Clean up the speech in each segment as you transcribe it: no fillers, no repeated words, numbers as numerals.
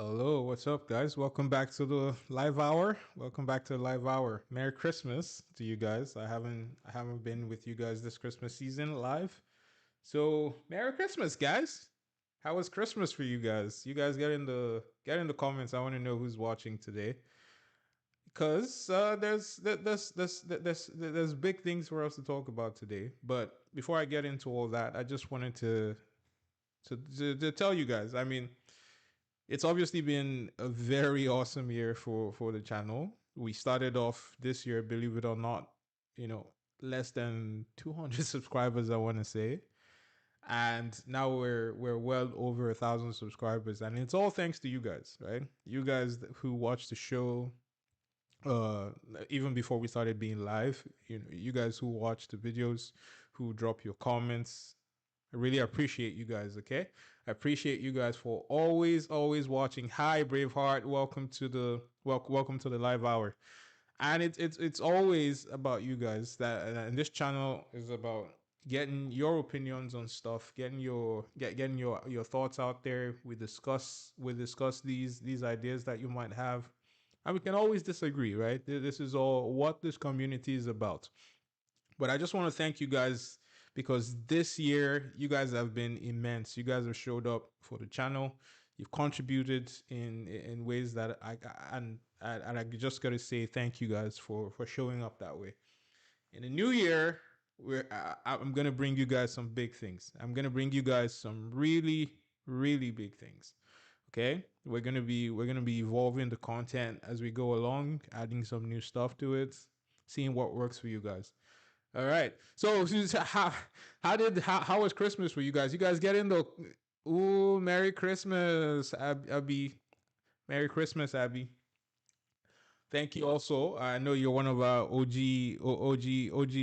Hello, what's up, guys? Welcome back to the live hour. Welcome back to the live hour. Merry Christmas to you guys. I haven't been with you guys this Christmas season live. So Merry Christmas, guys. How was Christmas for you guys? You guys get in the comments. I want to know who's watching today. Because there's big things for us to talk about today. But before I get into all that, I just wanted to tell you guys. I mean, it's obviously been a very awesome year for the channel. We started off this year, believe it or not, you know, less than 200 subscribers, I want to say, and now we're well over 1,000 subscribers, and it's all thanks to you guys, right? You guys who watch the show, uh, even before we started being live. You guys who watch the videos, who drop your comments, I really appreciate you guys, okay? I appreciate you guys for always watching. Hi, Braveheart. Welcome to the live hour. And it's always about you guys. And this channel is about getting your opinions on stuff, getting your thoughts out there. We discuss these ideas that you might have. And we can always disagree, right? This is all what this community is about. But I just want to thank you guys because this year you guys have been immense. You guys have showed up for the channel. You've contributed in ways that I just got to say thank you guys for showing up that way. In the new year, I'm gonna bring you guys some big things. I'm gonna bring you guys some really big things. Okay, we're gonna be evolving the content as we go along, adding some new stuff to it, seeing what works for you guys. All right. So how was Christmas for you guys? You guys get in the ooh, Merry Christmas, Abby. Merry Christmas, Abby. Thank you. Also, I know you're one of our OG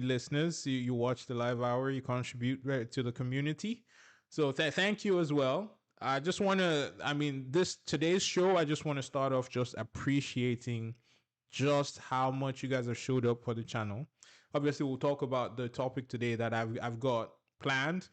listeners. You watch the live hour. You contribute right to the community. So thank you as well. I just want to. I mean, this today's show. I just want to start off just appreciating just how much you guys have showed up for the channel. Obviously, we'll talk about the topic today that I've got planned.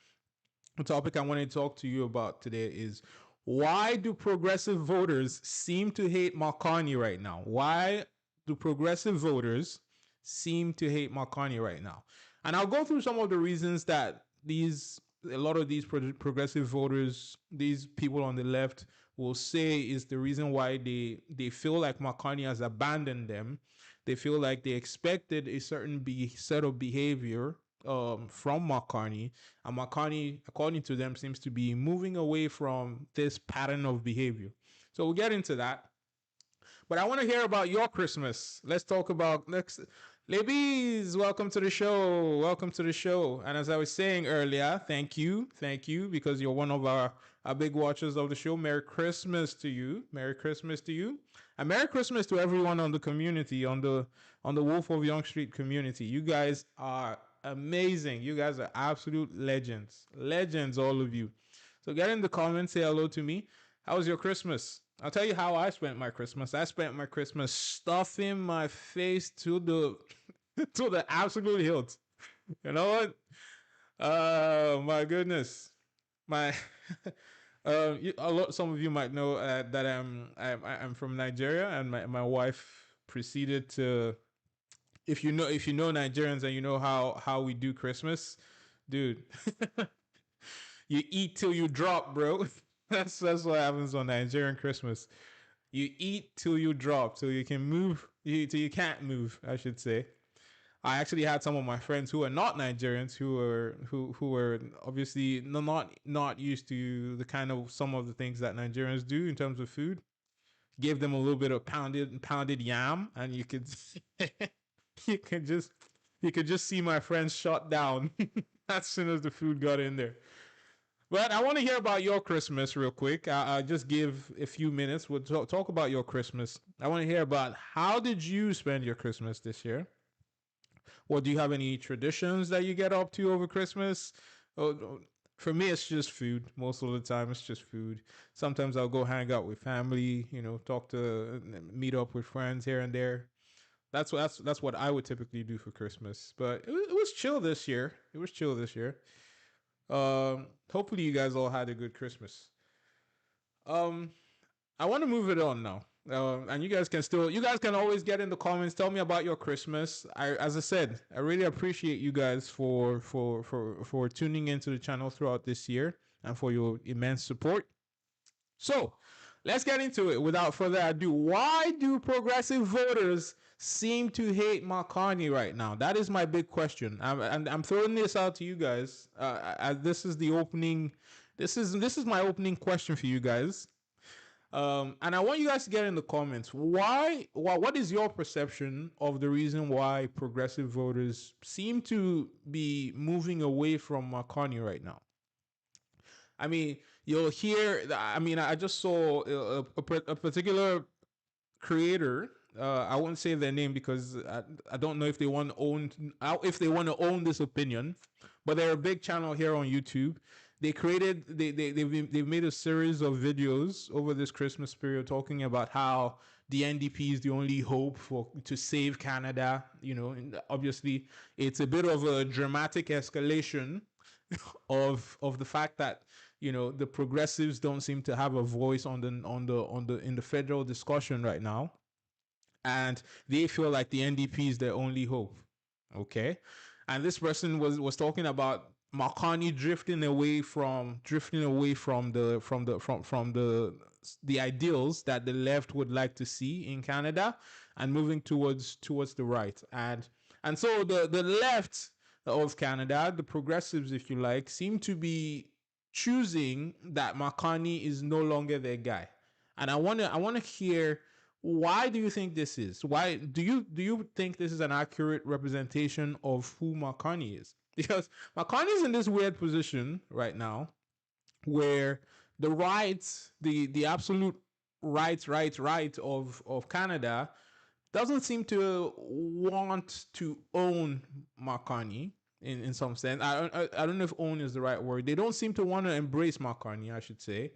The topic I want to talk to you about today is why do progressive voters seem to hate Mark Carney right now? Why do progressive voters seem to hate Mark Carney right now? And I'll go through some of the reasons that a lot of these progressive voters, these people on the left, will say is the reason why they feel like Mark Carney has abandoned them. They feel like they expected a certain set of behavior from Mark Carney, and Mark Carney, according to them, seems to be moving away from this pattern of behavior. So we'll get into that. But I want to hear about your Christmas. Let's talk about next. Ladies, welcome to the show. Welcome to the show. And as I was saying earlier, thank you, because you're one of our big watchers of the show. Merry Christmas to you. Merry Christmas to you. And Merry Christmas to everyone on the community, on the Wolf of Young Street community. You guys are amazing. You guys are absolute legends. Legends, all of you. So get in the comments, say hello to me. How was your Christmas? I'll tell you how I spent my Christmas. I spent my Christmas stuffing my face to the to the absolute hilt. You know what? Oh my goodness. My some of you might know that I'm from Nigeria, and my wife proceeded to, if you know Nigerians and you know how we do Christmas, dude. You eat till you drop, bro. That's what happens on Nigerian Christmas. You eat till you drop, till you can move, till you can't move, I should say. I actually had some of my friends who are not Nigerians, who were obviously not used to the kind of some of the things that Nigerians do in terms of food. Gave them a little bit of pounded yam, and you could you could just you could just see my friends shut down as soon as the food got in there. But I want to hear about your Christmas real quick. I'll just give a few minutes. We'll talk about your Christmas. I want to hear about how did you spend your Christmas this year? Or do you have any traditions that you get up to over Christmas? Oh, for me, it's just food. Most of the time, it's just food. Sometimes I'll go hang out with family. Meet up with friends here and there. That's what I would typically do for Christmas. But it was chill this year. It was chill this year. Hopefully you guys all had a good Christmas. Um, I want to move it on now. And you guys can always get in the comments. Tell me about your Christmas. As I said, I really appreciate you guys for tuning into the channel throughout this year and for your immense support. So let's get into it without further ado. Why do progressive voters seem to hate Mark Carney right now? That is my big question. I'm throwing this out to you guys. This is the opening. This is my opening question for you guys. And I want you guys to get in the comments. What is your perception of the reason why progressive voters seem to be moving away from Mark Carney right now? I mean, you'll hear. I mean, I just saw a particular creator. I won't say their name because I don't know if they want to own this opinion, but they're a big channel here on YouTube. They've made a series of videos over this Christmas period talking about how the NDP is the only hope to save Canada. You know, and obviously it's a bit of a dramatic escalation of the fact that the progressives don't seem to have a voice in the federal discussion right now, and they feel like the NDP is their only hope. Okay, and this person was talking about Mark Carney drifting away from the ideals that the left would like to see in Canada, and moving towards the right. And so the left of Canada, the progressives, if you like, seem to be choosing that Mark Carney is no longer their guy. And I want to hear, why do you think this is? Why do you think this is an accurate representation of who Mark Carney is? Because Mark Carney is in this weird position right now where the rights, the absolute right of Canada doesn't seem to want to own Mark Carney in some sense. I don't know if own is the right word. They don't seem to want to embrace Mark Carney, I should say.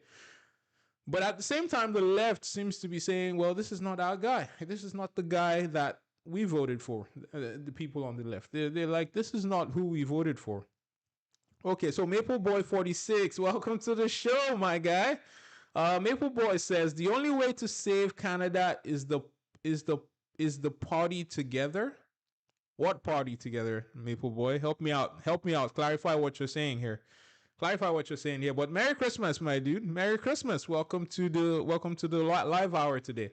But at the same time, the left seems to be saying, well, this is not our guy. This is not the guy that we voted for. The people on the left. They're like, this is not who we voted for. Okay, so Maple Boy 46, welcome to the show, my guy. Maple Boy says the only way to save Canada is the party together. What party together, Maple Boy? Help me out. Help me out. Clarify what you're saying here. Clarify what you're saying here. But Merry Christmas, my dude. Merry Christmas. Welcome to the live hour today.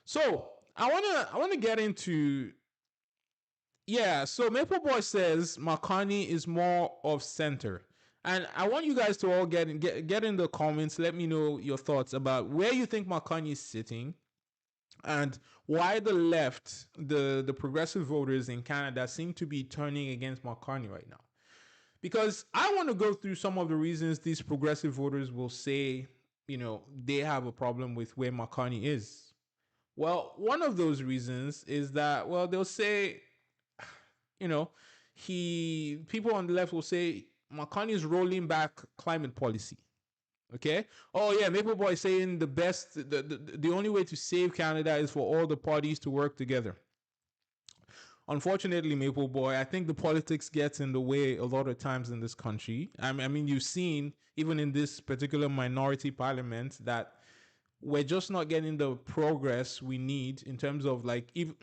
So I wanna get into. Yeah, so Maple Boy says Mark Carney is more of center. And I want you guys to all get in the comments. Let me know your thoughts about where you think Mark Carney is sitting, and why the left, the progressive voters in Canada, seem to be turning against Mark Carney right now. Because I want to go through some of the reasons these progressive voters will say, they have a problem with where Mark Carney is. Well, one of those reasons is that, well, they'll say, people on the left will say Mark Carney is rolling back climate policy. Okay. Oh yeah, Maple Boy saying the only way to save Canada is for all the parties to work together. Unfortunately, Maple Boy, I think the politics gets in the way a lot of times in this country. I mean, you've seen even in this particular minority parliament that we're just not getting the progress we need in terms of, like, even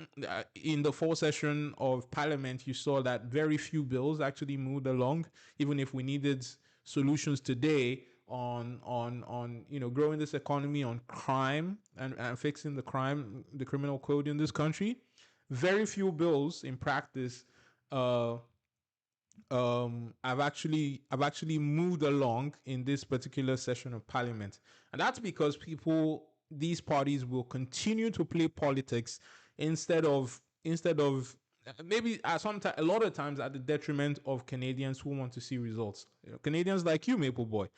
in the full session of parliament, you saw that very few bills actually moved along, even if we needed solutions today on growing this economy, on crime, and fixing the criminal code in this country. Very few bills in practice I've actually moved along in this particular session of parliament, and that's because these parties will continue to play politics instead of maybe a lot of times at the detriment of Canadians who want to see results. Canadians like you, Maple Boy.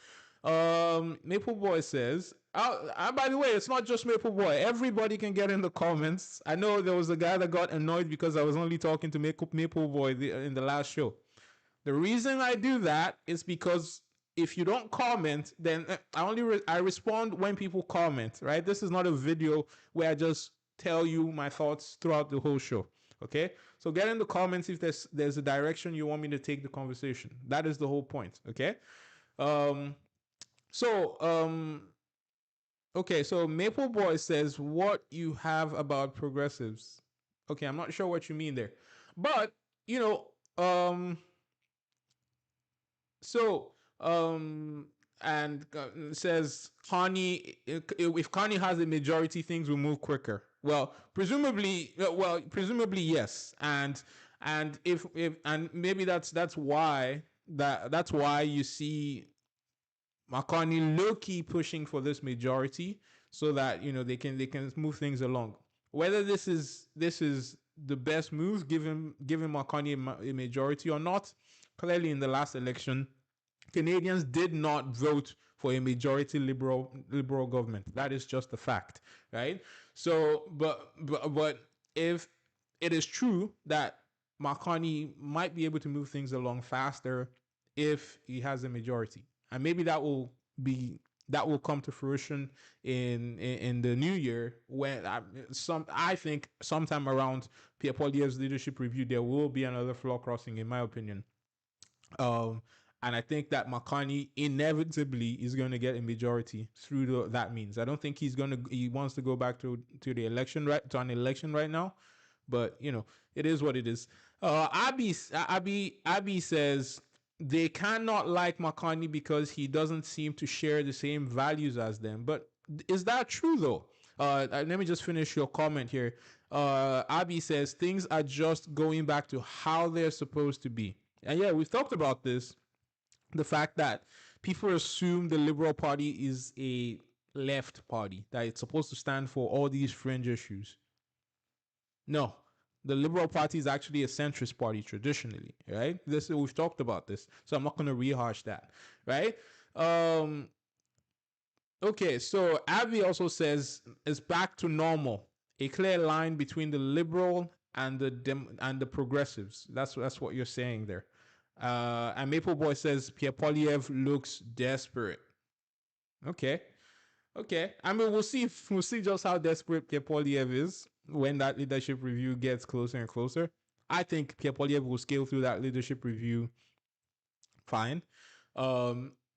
Maple Boy says, by the way, it's not just Maple Boy. Everybody can get in the comments. I know there was a guy that got annoyed because I was only talking to Maple Boy in the last show. The reason I do that is because if you don't comment, then I respond when people comment, right? This is not a video where I just tell you my thoughts throughout the whole show. Okay? So get in the comments if there's a direction you want me to take the conversation. That is the whole point. Okay? So Okay, so Maple Boy says what you have about progressives. Okay, I'm not sure what you mean there, but you know, so um, and says Carney, if Carney has a majority, things will move quicker. Presumably yes, and if and maybe that's why that's why you see McCartney low key pushing for this majority so that they can move things along. Whether this is the best move, giving McCartney a majority or not, clearly in the last election, Canadians did not vote for a majority liberal government. That is just a fact, right? So, but if it is true that Marconi might be able to move things along faster if he has a majority, and maybe that will come to fruition in the new year when I think sometime around Pierre Poilievre's leadership review there will be another floor crossing, in my opinion. Um, and I think that McCartney inevitably is going to get a majority through that means. I don't think he wants to go back to the election to an election right now, but it is what it is. Abby says they cannot like McCartney because he doesn't seem to share the same values as them. But is that true though? Let me just finish your comment here. Abby says things are just going back to how they're supposed to be. And yeah, we've talked about this. The fact that people assume the Liberal Party is a left party, that it's supposed to stand for all these fringe issues. No, the Liberal Party is actually a centrist party traditionally, right? We've talked about this, so I'm not going to rehash that, right? Okay, so Abby also says it's back to normal, a clear line between the liberal and the progressives. That's what you're saying there. And Maple Boy says Pierre Polyev looks desperate. Okay, okay. I mean, we'll see just how desperate Pierre Polyev is when that leadership review gets closer and closer. I think Pierre Polyev will scale through that leadership review fine.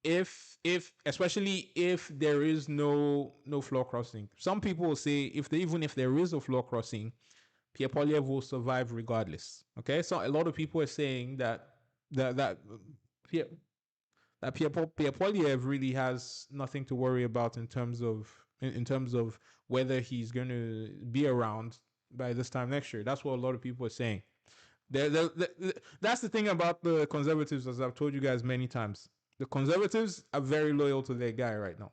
If especially if there is no floor crossing, some people will say even if there is a floor crossing, Pierre Polyev will survive regardless. Okay, so a lot of people are saying that Pierre, Pierre Polyev really has nothing to worry about in terms of whether he's going to be around by this time next year. That's what a lot of people are saying. That's the thing about the conservatives, as I've told you guys many times. The conservatives are very loyal to their guy right now.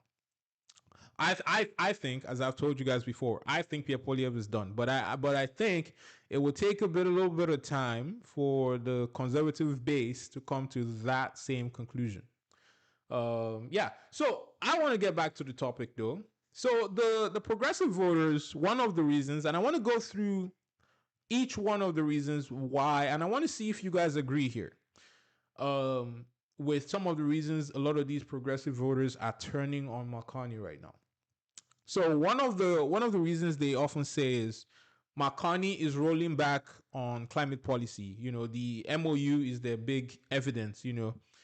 I think, as I've told you guys before, I think Pierre Polyev is done. But I think it will take a little bit of time for the conservative base to come to that same conclusion. Yeah. So I want to get back to the topic though. So the progressive voters, one of the reasons, and I want to go through each one of the reasons why, and I want to see if you guys agree here. With some of the reasons a lot of these progressive voters are turning on McCartney right now. So one of the reasons they often say is McCartney is rolling back on climate policy. The MOU is their big evidence.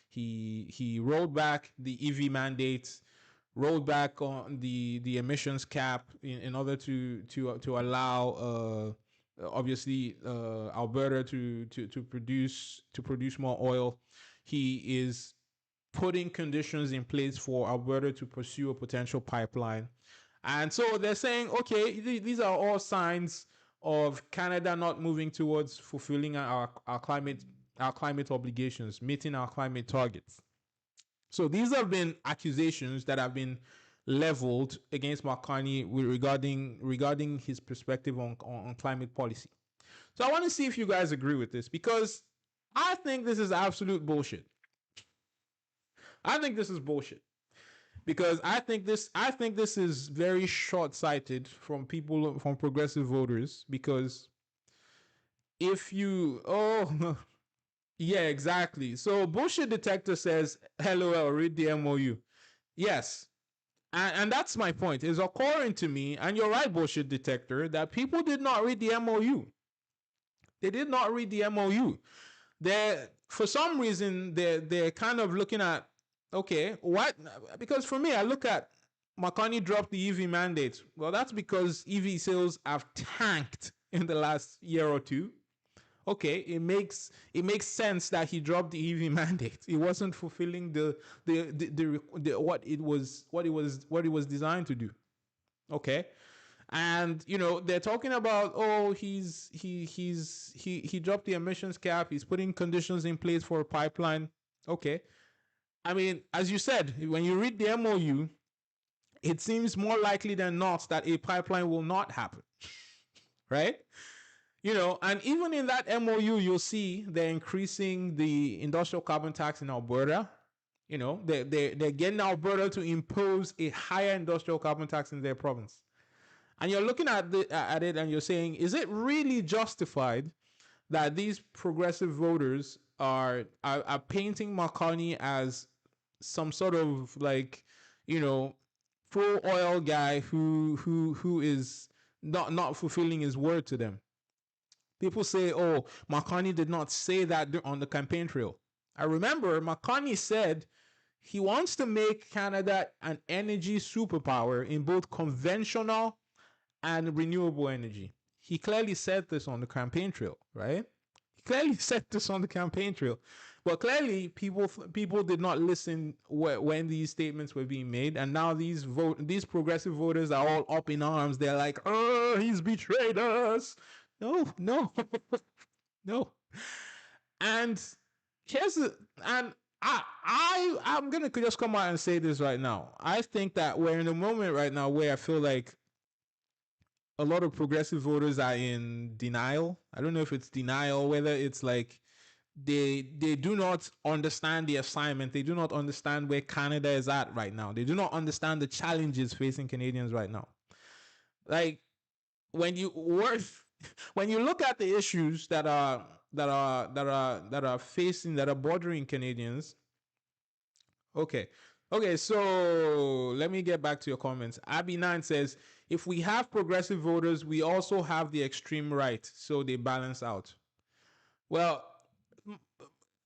He rolled back the EV mandates, rolled back on the emissions cap in order to allow obviously Alberta to produce more oil. He is putting conditions in place for Alberta to pursue a potential pipeline. And so they're saying, okay, these are all signs of Canada not moving towards fulfilling our climate obligations, meeting our climate targets. So these have been accusations that have been leveled against McCartney regarding his perspective on climate policy. So I want to see if you guys agree with this, because I think this is absolute bullshit. I think this is bullshit. Because I think this is very short-sighted from progressive voters, because if you yeah, exactly. So bullshit detector says LOL, read the MOU. Yes. And that's my point. It's occurring to me, and you're right, bullshit detector, that people did not read the MOU. They did not read the MOU. For some reason they're kind of looking at, okay, what? Because for me, I look at Mark Carney dropped the EV mandate. Well, that's because EV sales have tanked in the last year or two. Okay, it makes sense that he dropped the EV mandate. It wasn't fulfilling the what it was designed to do. Okay, and they're talking about, oh, he dropped the emissions cap. He's putting conditions in place for a pipeline. Okay, I mean, as you said, when you read the MOU, it seems more likely than not that a pipeline will not happen, right? And even in that MOU, you'll see they're increasing the industrial carbon tax in Alberta. They're getting Alberta to impose a higher industrial carbon tax in their province. And you're looking at it and you're saying, is it really justified that these progressive voters are painting Mark Carney as some sort of like, pro oil guy who is not fulfilling his word to them? People say, oh, Mark Carney did not say that on the campaign trail. I remember Mark Carney said he wants to make Canada an energy superpower in both conventional and renewable energy. He clearly said this on the campaign trail, right? He clearly said this on the campaign trail. But clearly, people did not listen when these statements were being made, and now these progressive voters are all up in arms. They're like, "Oh, he's betrayed us." No, no, no. And I'm gonna just come out and say this right now. I think that we're in a moment right now where I feel like a lot of progressive voters are in denial. I don't know if it's denial, whether it's like they do not understand the assignment. They do not understand where Canada is at right now. They do not understand the challenges facing Canadians right now. Like when you look at the issues that are facing, that are bordering Canadians. Okay, so let me get back to your comments. Abby9 says, if we have progressive voters, we also have the extreme right, so they balance out. Well,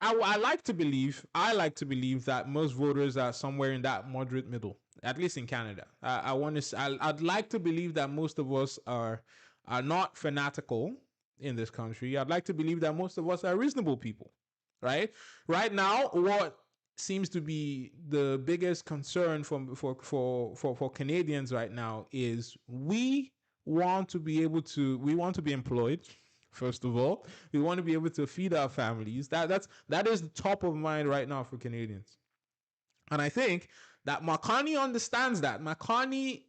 I like to believe that most voters are somewhere in that moderate middle, at least in Canada. I'd like to believe that most of us are not fanatical in this country. I'd like to believe that most of us are reasonable people, right? Right now, what seems to be the biggest concern for Canadians right now is we want to be employed. First of all, we want to be able to feed our families. That is the top of mind right now for Canadians. And I think that Mark Carney understands that. Mark Carney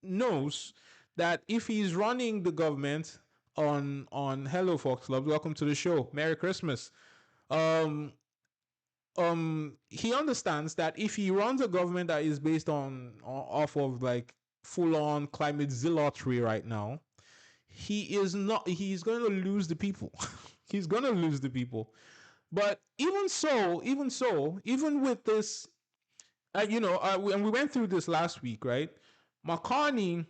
knows that if he's running the government on Hello Fox Club, welcome to the show, Merry Christmas. He understands that if he runs a government that is based off of like full on climate zealotry right now, he's going to lose the people. He's going to lose the people. But even with this, and we went through this last week, right? Mark Carney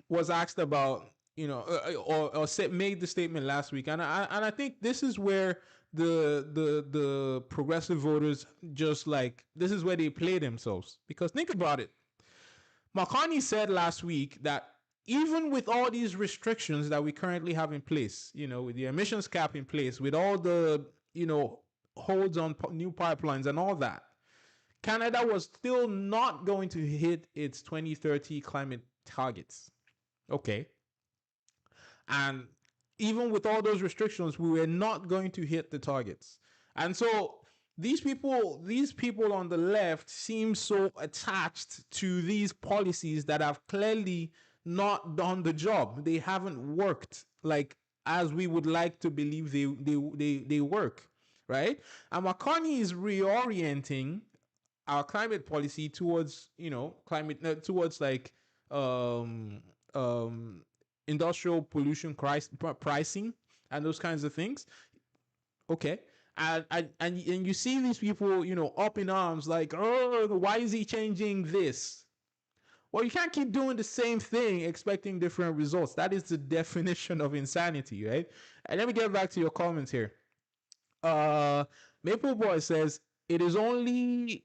was asked about, or made the statement last week, and I think this is where the progressive voters just like, this is where they play themselves. Because think about it. Mark Carney said last week that even with all these restrictions that we currently have in place, with the emissions cap in place, with all the, holds on new pipelines and all that, Canada was still not going to hit its 2030 climate targets. Okay. And even with all those restrictions, we were not going to hit the targets. And so these people on the left seem so attached to these policies that have clearly not done the job. They haven't worked like as we would like to believe they work, right? And Mark Carney is reorienting our climate policy towards towards like industrial pollution pricing and those kinds of things. Okay. And you see these people, up in arms like, oh, why is he changing this? Well, you can't keep doing the same thing expecting different results. That is the definition of insanity, right? And let me get back to your comments here. Maple Boy says, it is only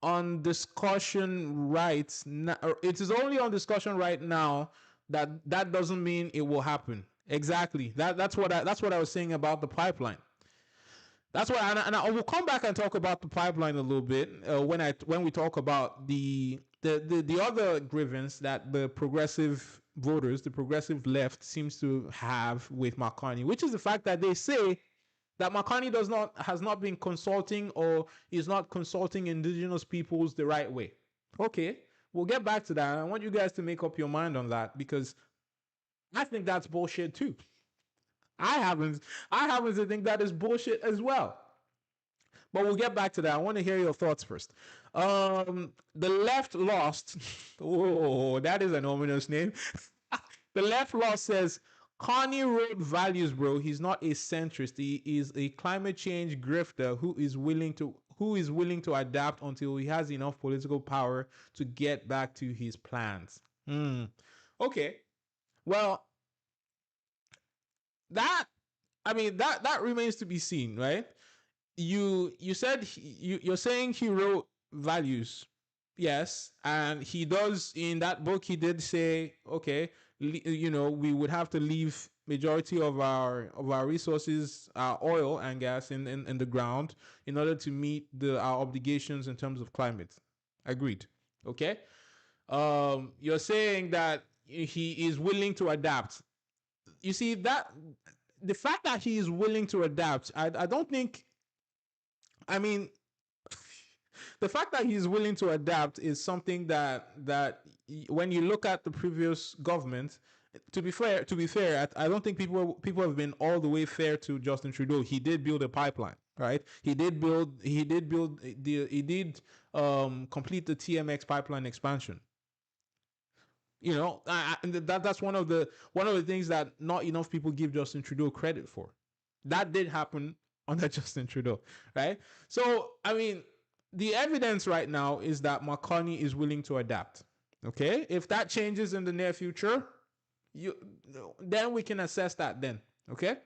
on discussion right now. It is only on discussion right now. That doesn't mean it will happen. Exactly. That's what I was saying about the pipeline. That's why, and I will come back and talk about the pipeline a little bit when we talk about the other grievance that the progressive voters, the progressive left, seems to have with Mark Carney, which is the fact that they say that Mark Carney has not been consulting or is not consulting indigenous peoples the right way. Okay, we'll get back to that. I want you guys to make up your mind on that because I think that's bullshit too. I happen to think that is bullshit as well. But we'll get back to that. I want to hear your thoughts first. The left lost. Oh, that is an ominous name. The left lost says Carney wrote values, bro. He's not a centrist. He is a climate change grifter who is willing to adapt until he has enough political power to get back to his plans. Okay. Well, that that remains to be seen, right? You said you're saying he wrote values, yes, and he does. In that book he did say, okay, we would have to leave majority of our resources, our oil and gas in the ground in order to meet our obligations in terms of climate. Agreed. Okay. You're saying that he is willing to adapt. You see, that the fact that he is willing to adapt, I don't think, I mean, the fact that he's willing to adapt is something that when you look at the previous government, to be fair, I don't think people have been all the way fair to Justin Trudeau. He did build a pipeline, right? He did complete the TMX pipeline expansion. That's one of the things that not enough people give Justin Trudeau credit for. That did happen under Justin Trudeau, right? So, I mean, the evidence right now is that Mark Carney is willing to adapt. Okay, if that changes in the near future, then we can assess that then. Okay,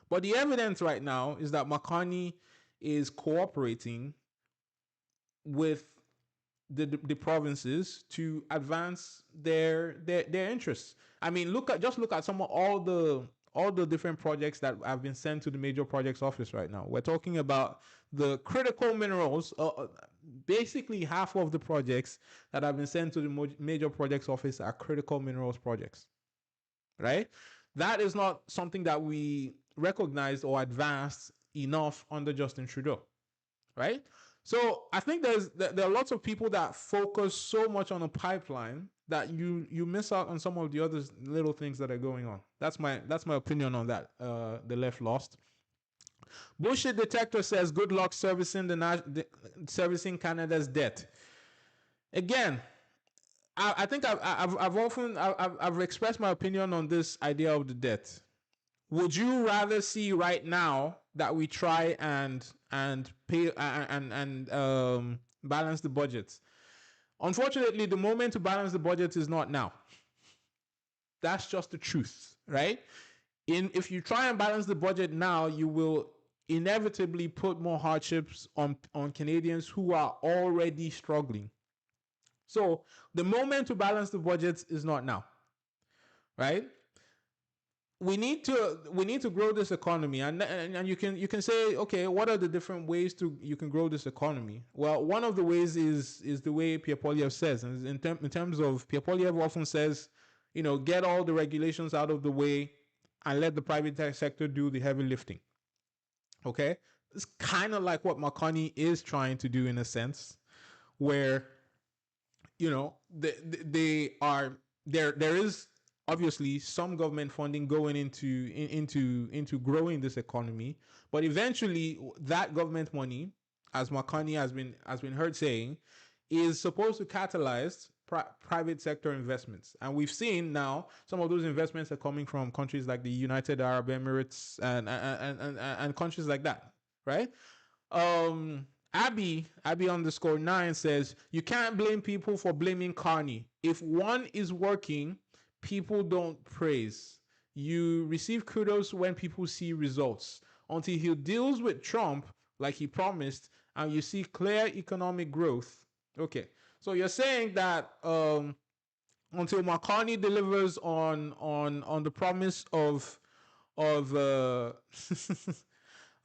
but the evidence right now is that Mark Carney is cooperating with the provinces to advance their interests. I mean, look at some of all the different projects that have been sent to the major projects office right now. We're talking about the critical minerals. Basically, half of the projects that have been sent to the major projects office are critical minerals projects, right? That is not something that we recognized or advanced enough under Justin Trudeau, right? So I think there are lots of people that focus so much on a pipeline that you miss out on some of the other little things that are going on. That's my opinion on that. The left lost. Bullshit detector says good luck servicing servicing Canada's debt. Again, I think I've expressed my opinion on this idea of the debt. Would you rather see right now that we try and pay and balance the budget? Unfortunately, the moment to balance the budget is not now. That's just the truth, right? If you try and balance the budget now, you will inevitably put more hardships on Canadians who are already struggling. So the moment to balance the budget is not now, right? We need to grow this economy, and you can say, okay, what are the different ways you can grow this economy? Well, one of the ways is the way Pierre Poilievre says, and in terms of Pierre Poilievre often says, get all the regulations out of the way and let the private sector do the heavy lifting. Okay, it's kind of like what Mark Carney is trying to do in a sense, where there is obviously some government funding going into growing this economy, but eventually that government money, as Mark Carney has been heard saying, is supposed to catalyze private sector investments. And we've seen now some of those investments are coming from countries like the United Arab Emirates and countries like that, right? Abby _9 says, you can't blame people for blaming Carney. If one is working, people don't praise. You receive kudos when people see results. Until he deals with Trump like he promised and you see clear economic growth. Okay, so you're saying that until Mark Carney delivers on the promise of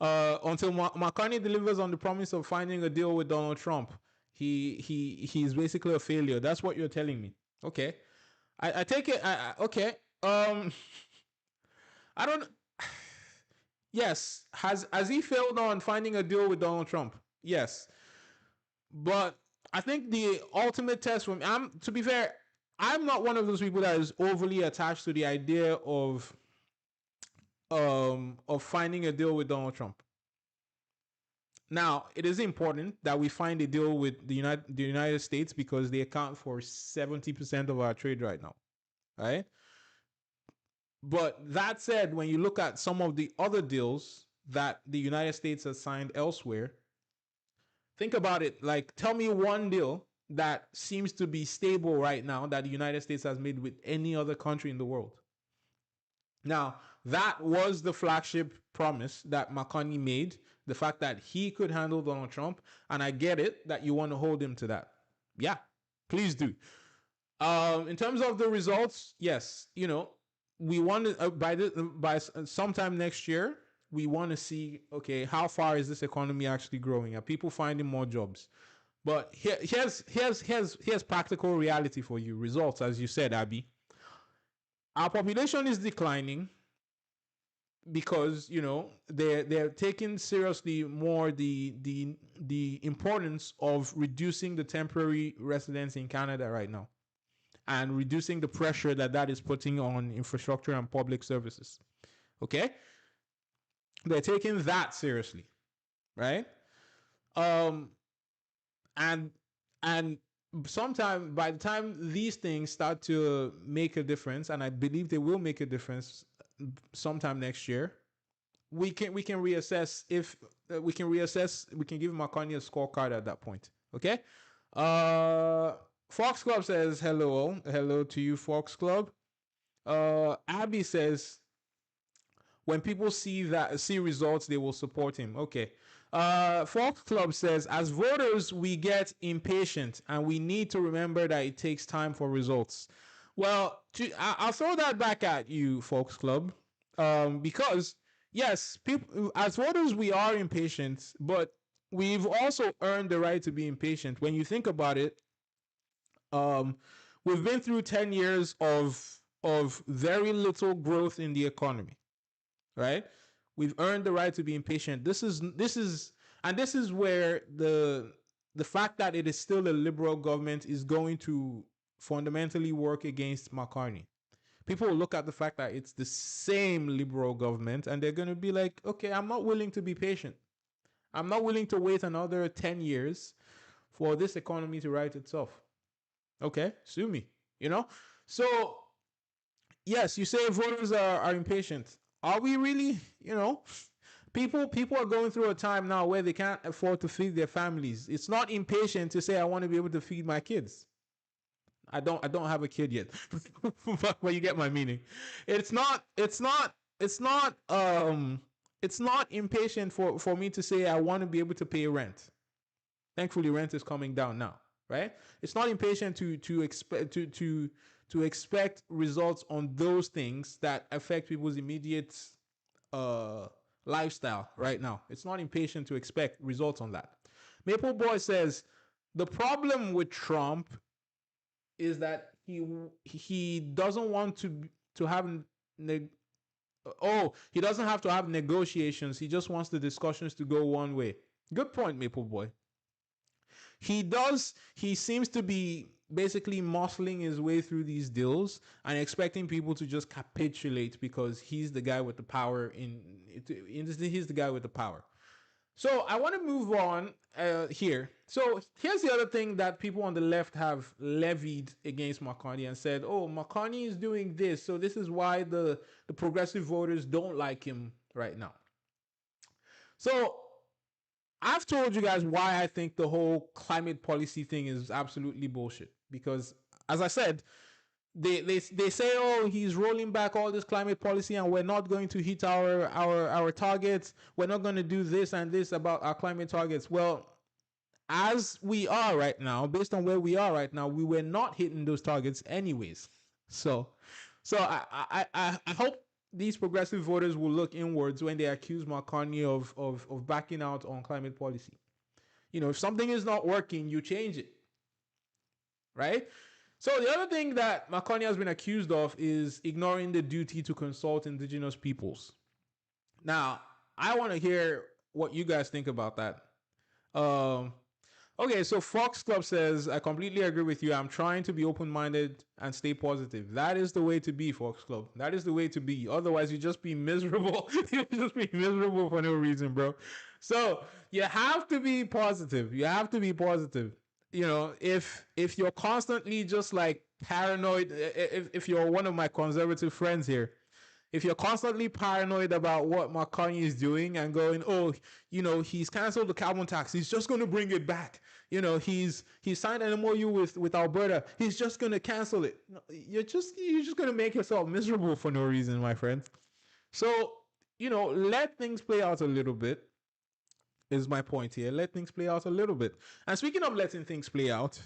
until Mark Carney delivers on the promise of finding a deal with Donald Trump, he's basically a failure. That's what you're telling me. Okay, I take it. Okay. Um, I don't. Yes, has he failed on finding a deal with Donald Trump? Yes, but I think the ultimate test for me, to be fair, I'm not one of those people that is overly attached to the idea of finding a deal with Donald Trump. Now, it is important that we find a deal with the United States because they account for 70% of our trade right now, right? But that said, when you look at some of the other deals that the United States has signed elsewhere, think about it. Like, tell me one deal that seems to be stable right now that the United States has made with any other country in the world. Now, that was the flagship promise that Mark Carney made, the fact that he could handle Donald Trump. And I get it that you want to hold him to that. Yeah, please do. In terms of the results, yes, we want to, by sometime next year, we want to see, okay, how far is this economy actually growing? Are people finding more jobs? But here's practical reality for you. Results, as you said, Abby. Our population is declining because they're taking seriously more the importance of reducing the temporary residents in Canada right now and reducing the pressure that is putting on infrastructure and public services. Okay, they're taking that seriously, right? Um, and and sometime by the time these things start to make a difference, and I believe they will make a difference sometime next year, we can reassess if we can give Mark Carney a scorecard at that point. Okay. Fox Club says hello to you, Fox Club. Abby says when people see results, they will support him. Okay. Fox Club says, as voters, we get impatient and we need to remember that it takes time for results. Well, I'll throw that back at you, Fox Club, because yes, people as voters we are impatient, but we've also earned the right to be impatient. When you think about it, we've been through 10 years of very little growth in the economy, right? We've earned the right to be impatient. This is where the fact that it is still a liberal government is going to fundamentally work against Mark Carney. People will look at the fact that it's the same liberal government and they're going to be like, okay, I'm not willing to be patient. I'm not willing to wait another 10 years for this economy to right itself. Okay, sue me, So, yes, you say voters are impatient. Are we really? People are going through a time now where they can't afford to feed their families. It's not impatient to say I want to be able to feed my kids. I don't have a kid yet, but you get my meaning. It's not impatient for me to say I want to be able to pay rent. Thankfully, rent is coming down now, right? It's not impatient to expect results on those things that affect people's immediate lifestyle right now. It's not impatient to expect results on that. Maple Boy says the problem with Trump is that he doesn't want to have he doesn't have to have negotiations. He just wants the discussions to go one way. Good point, Maple Boy. He seems to be basically muscling his way through these deals and expecting people to just capitulate because he's the guy with the power he's the guy with the power. So I want to move on here. So here's the other thing that people on the left have levied against Mark Carney and said, oh, Mark Carney is doing this, so this is why the progressive voters don't like him right now. So I've told you guys why I think the whole climate policy thing is absolutely bullshit. Because, as I said, they say, oh, he's rolling back all this climate policy and we're not going to hit our targets. We're not going to do this and this about our climate targets. Well, as we are right now, based on where we are right now, we were not hitting those targets anyways. So, so I hope these progressive voters will look inwards when they accuse Mark Carney of backing out on climate policy. You know, if something is not working, you change it, right? So the other thing that Mark Carney has been accused of is ignoring the duty to consult indigenous peoples. Now, I want to hear what you guys think about that. Um, Okay, so Fox Club says, I completely agree with you. I'm trying to be open minded and stay positive. That is the way to be, Fox Club. That is the way to be. Otherwise, you just be miserable. You just be miserable for no reason, bro. So you have to be positive. You have to be positive. You know, if you're constantly just like paranoid, if you're one of my conservative friends here, if you're constantly paranoid about what Mark Carney is doing and going, oh, you know, he's canceled the carbon tax, he's just going to bring it back. You know, he's signed an MOU with Alberta, he's just going to cancel it. You're just going to make yourself miserable for no reason, my friend. So, you know, let things play out a little bit. Is my point here. Let things play out a little bit. And speaking of letting things play out,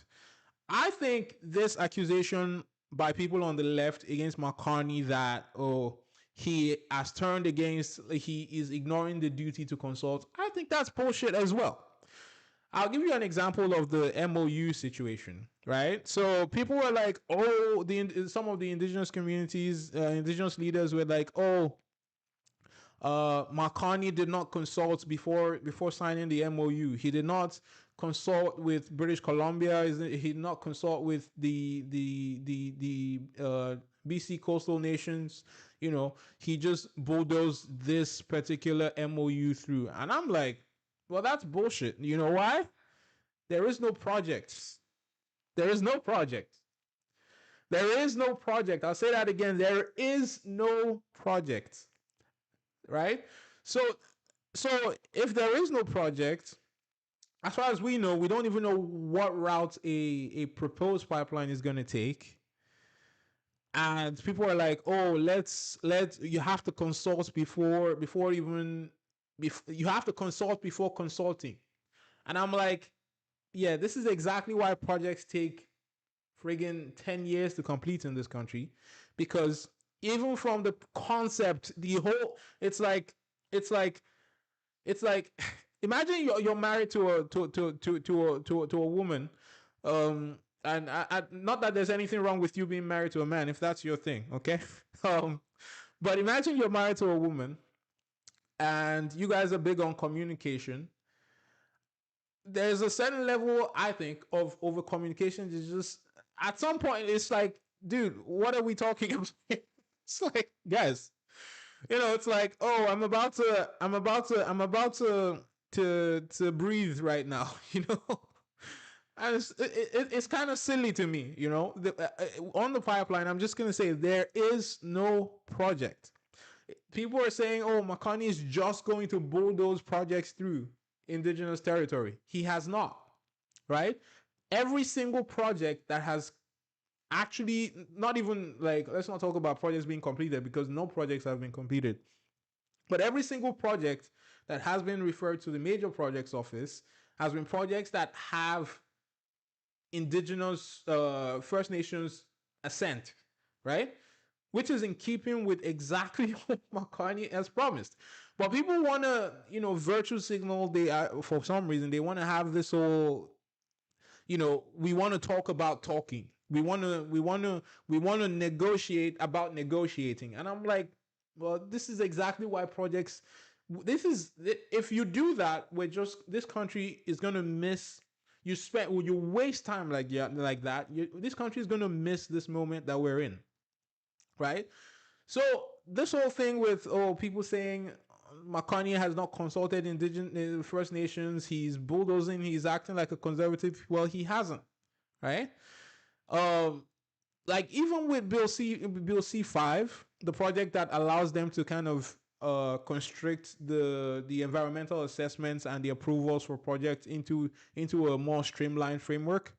I think this accusation by people on the left against Mark Carney that, oh, he has turned against, he is ignoring the duty to consult, I think that's bullshit as well. I'll give you an example of the MOU situation, right? So people were like, oh, some of the indigenous communities, indigenous leaders were like, oh, Mark Carney did not consult before signing the MOU. He did not consult with British Columbia. He did not consult with the BC coastal nations. You know, he just bulldozed this particular MOU through, and I'm like, well, that's bullshit. You know why? There is no project. There is no project. There is no project. I'll say that again. There is no project. Right? So so if there is no project, as far as we know, we don't even know what route a proposed pipeline is going to take. And people are like, oh, let you have to consult before even you have to consult before consulting. And I'm like, yeah, this is exactly why projects take friggin' 10 years to complete in this country, because even from the concept, the whole, it's like imagine you're married to a woman, and not that there's anything wrong with you being married to a man if that's your thing, okay? um but imagine you're married to a woman and you guys are big on communication. There's a certain level, I think, of over communication. Is just at some point it's like, dude, what are we talking about? It's like, guys, you know, it's like, oh, I'm about to breathe right now, you know. And it's kind of silly to me, you know. On the pipeline, I'm just gonna say there is no project. People are saying, oh, Mark Carney is just going to bulldoze projects through indigenous territory. He has not, right? Every single project that has actually, not even like, let's not talk about projects being completed because no projects have been completed, but every single project that has been referred to the major projects office has been projects that have indigenous First Nations assent, right? Which is in keeping with exactly what Mark Carney has promised. But people want to, you know, virtue signal. They are, for some reason, they want to have this whole, you know, we want to talk about talking. We want to negotiate about negotiating. And I'm like, well, this is exactly why projects. This is, if you do that, we're just, this country is gonna miss. You waste time like, yeah, like that. This country is gonna miss this moment that we're in, right? So this whole thing with, oh, people saying Mark Carney has not consulted indigenous First Nations, he's bulldozing, he's acting like a conservative. Well, he hasn't, right? Um, like even with Bill C5, the project that allows them to kind of constrict the environmental assessments and the approvals for projects into a more streamlined framework.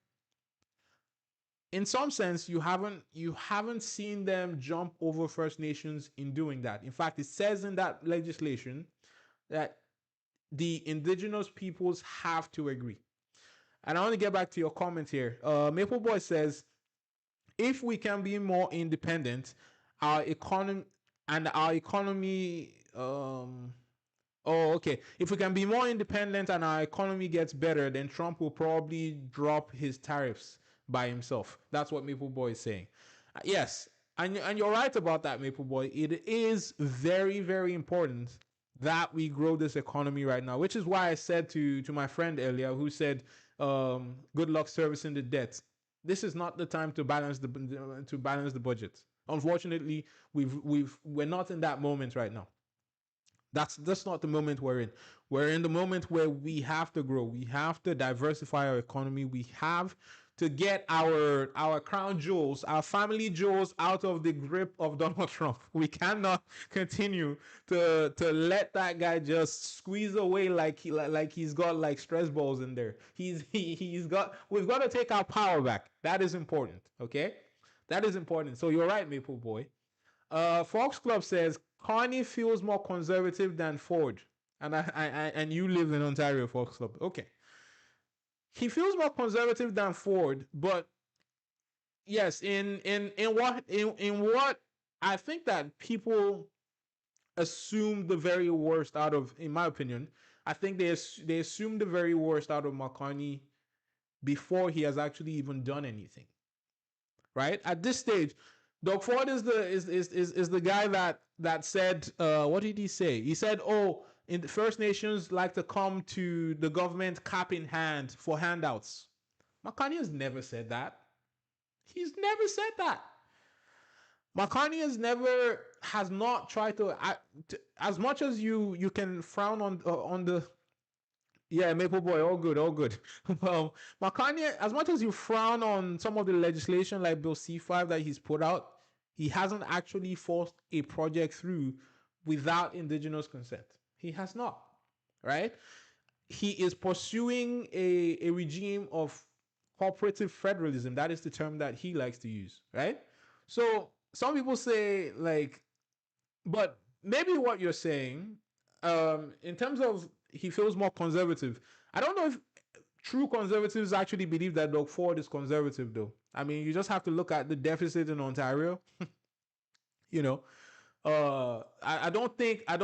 In some sense, you haven't seen them jump over First Nations in doing that. In fact, it says in that legislation that the indigenous peoples have to agree. And I want to get back to your comment here. Maple Boy says, if we can be more independent, our economy and our economy oh, okay. If we can be more independent and our economy gets better, then Trump will probably drop his tariffs by himself. That's what Maple Boy is saying. Yes, and you're right about that, Maple Boy. It is very, very important that we grow this economy right now, which is why I said to my friend earlier, who said, "Good luck servicing the debt." This is not the time to balance the budget. Unfortunately, we're not in that moment right now. That's not the moment we're in. We're in the moment where we have to grow. We have to diversify our economy. We have to get our crown jewels, our family jewels out of the grip of Donald Trump. We cannot continue to let that guy just squeeze away like he's got like stress balls in there. He's got we've got to take our power back. That is important, okay? That is important. So you're right, Maple Boy. Fox Club says Carney feels more conservative than Ford, and and you live in Ontario, Fox Club. Okay, he feels more conservative than Ford, but yes, in what I think that people assume the very worst out of, in my opinion, I think they assume the very worst out of McCartney before he has actually even done anything. Right at this stage, Doug Ford is the guy that said, what did he say? He said, "Oh, in the First Nations like to come to the government cap in hand for handouts." McCartney has never said that. He's never said that. McCartney has not tried to as much as you can frown on the yeah, Maple Boy, all good, all good. Well, McCartney, as much as you frown on some of the legislation like Bill C5 that he's put out, he hasn't actually forced a project through without indigenous consent. He has not, right? He is pursuing a regime of cooperative federalism. That is the term that he likes to use, right? So some people say, like, but maybe what you're saying, in terms of he feels more conservative, I don't know if true conservatives actually believe that Doug Ford is conservative, though. I mean, you just have to look at the deficit in Ontario. you know, I don't think that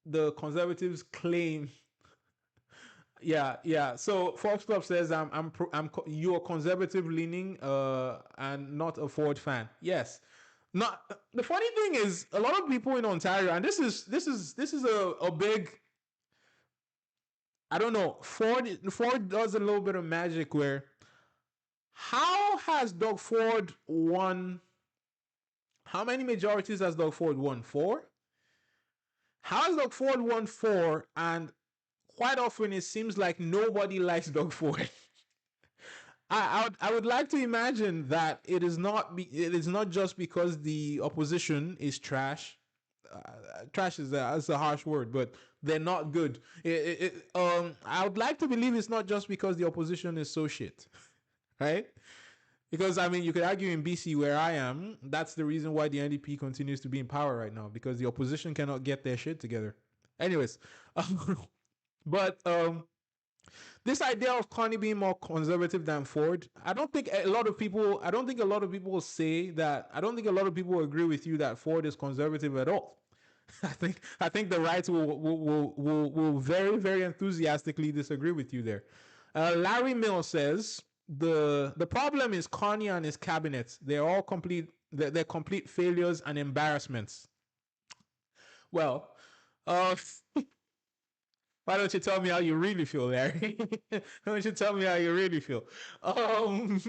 the conservatives claim. Yeah, yeah. So Forbes Club says you're conservative leaning, and not a Ford fan. Yes. Not the funny thing is a lot of people in Ontario, and this is a big, I don't know. Ford does a little bit of magic where, how has Doug Ford won? How many majorities has Doug Ford won? 4. How has Doug Ford won 4? And quite often it seems like nobody likes Doug Ford. I would like to imagine that it is not just because the opposition is trash. Trash is a harsh word, but they're not good. I would like to believe it's not just because the opposition is so shit, right? Because I mean, you could argue in BC where I am, that's the reason why the NDP continues to be in power right now, because the opposition cannot get their shit together. Anyways, but this idea of Carney being more conservative than Ford, I don't think a lot of people say that. I don't think a lot of people agree with you that Ford is conservative at all. I think the right will very, very enthusiastically disagree with you there. Larry Mill says the problem is Carney and his cabinet. They're all complete. They're complete failures and embarrassments. Well, uh, why don't you tell me how you really feel, Larry? Why don't you tell me how you really feel? Um,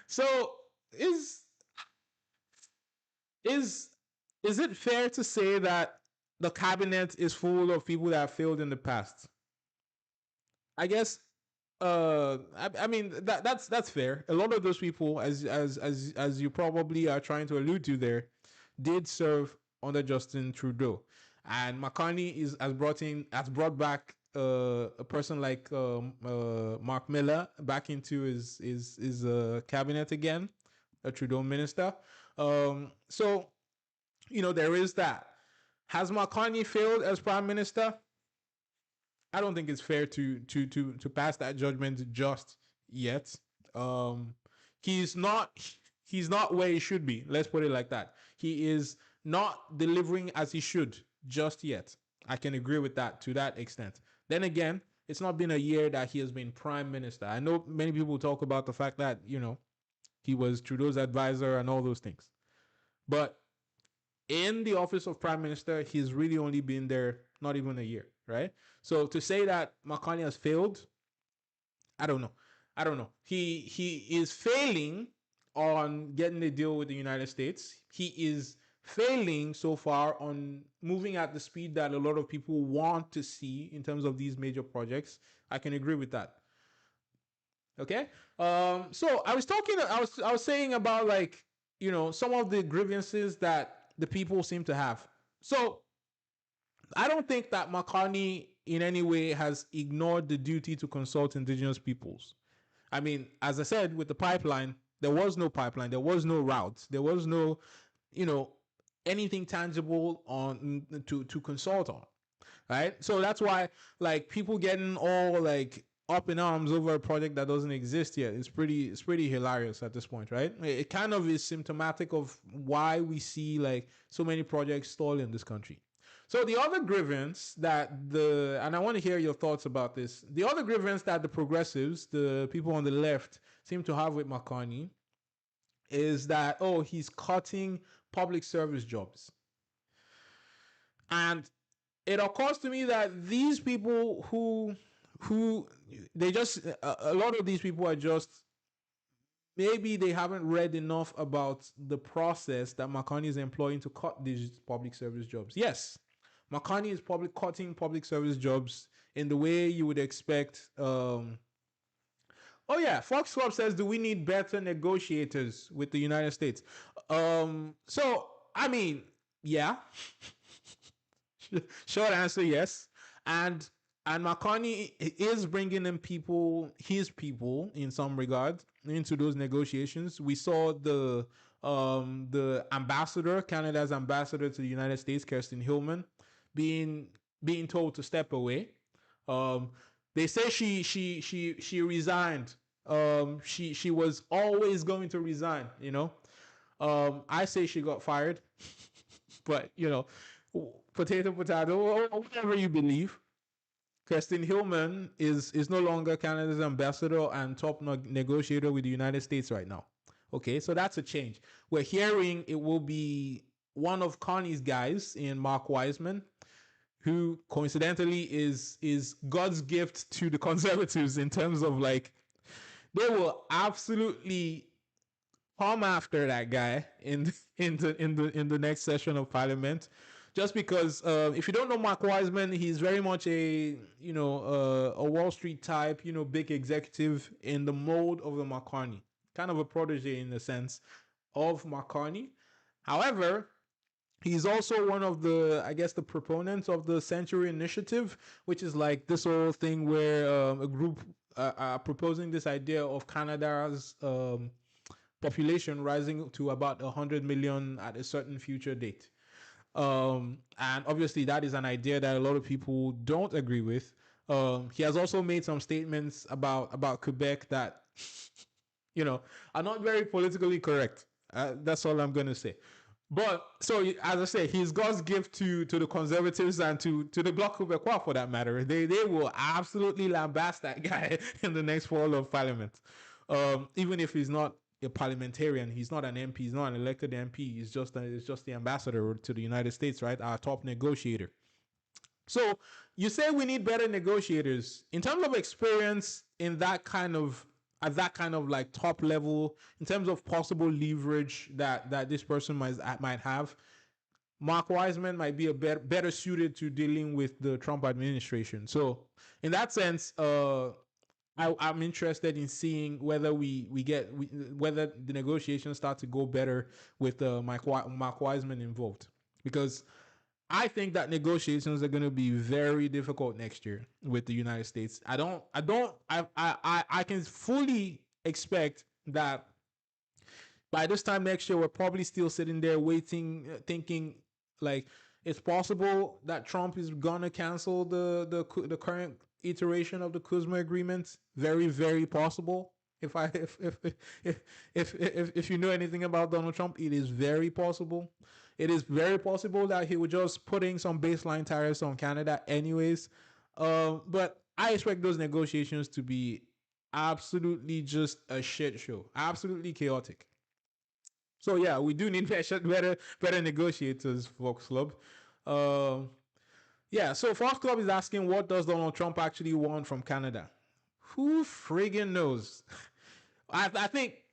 so is is is it fair to say that the cabinet is full of people that have failed in the past? I guess. I mean that's fair. A lot of those people, as you probably are trying to allude to there, did serve under Justin Trudeau, and McCartney has brought back a person like Mark Miller back into his cabinet again, a Trudeau minister. So there is that. Has McCartney failed as prime minister? I don't think it's fair to pass that judgment just yet. Um, he's not he's not where he should be. Let's put it like that. He is not delivering as he should just yet. I can agree with that to that extent. Then again, it's not been a year that he has been prime minister. I know many people talk about the fact that, he was Trudeau's advisor and all those things. But in the office of prime minister, he's really only been there not even a year, right? So to say that Mark Carney has failed, I don't know. I don't know. He is failing on getting a deal with the United States. He is failing so far on moving at the speed that a lot of people want to see in terms of these major projects. I can agree with that. Okay. So I was saying about, like, some of the grievances that the people seem to have. So I don't think that Mark Carney in any way has ignored the duty to consult indigenous peoples. I mean, as I said, with the pipeline, there was no pipeline, there was no route, there was no, you know, anything tangible on to consult on, right? So that's why, like, people getting all like up in arms over a project that doesn't exist yet is pretty hilarious at this point, right? It kind of is symptomatic of why we see like so many projects stall in this country. So the other grievance and I want to hear your thoughts about this. The other grievance that the progressives, the people on the left, seem to have with Mark Carney is that, oh, he's cutting public service jobs. And it occurs to me that these people who they just a lot of these people are just, maybe they haven't read enough about the process that Mark Carney is employing to cut these public service jobs. Yes, Mark Carney is cutting public service jobs in the way you would expect. Oh yeah, Fox Club says, do we need better negotiators with the United States? So I mean, yeah. Short answer, yes. And Mark Carney is bringing in his people in some regard, into those negotiations. We saw the ambassador, Canada's ambassador to the United States, Kirsten Hillman, being told to step away. They say she resigned. She was always going to resign. I say she got fired, but potato, or whatever you believe. Kirsten Hillman is no longer Canada's ambassador and top negotiator with the United States right now. Okay, so that's a change. We're hearing it will be one of Carney's guys in Mark Wiseman, who coincidentally is God's gift to the Conservatives in terms of, like, they will absolutely come after that guy in the next session of Parliament. Just because, if you don't know Mark Wiseman, he's very much a Wall Street type, big executive in the mold of the Mark Carney, kind of a protege in the sense of Mark Carney. However, he's also one of the, I guess, the proponents of the Century Initiative, which is like this whole thing where a group are proposing this idea of Canada's population rising to about 100 million at a certain future date. And obviously that is an idea that a lot of people don't agree with. He has also made some statements about Quebec that are not very politically correct. That's all I'm going to say. But so, as I say, he's God's gift to the Conservatives and to the Bloc Québécois, for that matter. They will absolutely lambast that guy in the next fall of Parliament. Even if he's not a parliamentarian, he's not an MP, he's not an elected MP, he's just the ambassador to the United States, right? Our top negotiator. So you say we need better negotiators in terms of experience at that kind of like top level, in terms of possible leverage that this person might have. Mark Wiseman might be a better suited to dealing with the Trump administration. So in that sense, I'm interested in seeing whether whether the negotiations start to go better with Mark Wiseman involved, because I think that negotiations are going to be very difficult next year with the United States. I can fully expect that by this time next year, we're probably still sitting there waiting, thinking like, It's possible that Trump is gonna cancel the current iteration of the Kuzma agreement. Very, very possible. If I if you know anything about Donald Trump, it is very possible. It is very possible that he would just putting some baseline tariffs on Canada, anyways. But I expect those negotiations to be absolutely just a shit show, absolutely chaotic. So yeah, we do need better negotiators, Fox Club. Uh, yeah, so Fox Club is asking, what does Donald Trump actually want from Canada? Who friggin' knows? I think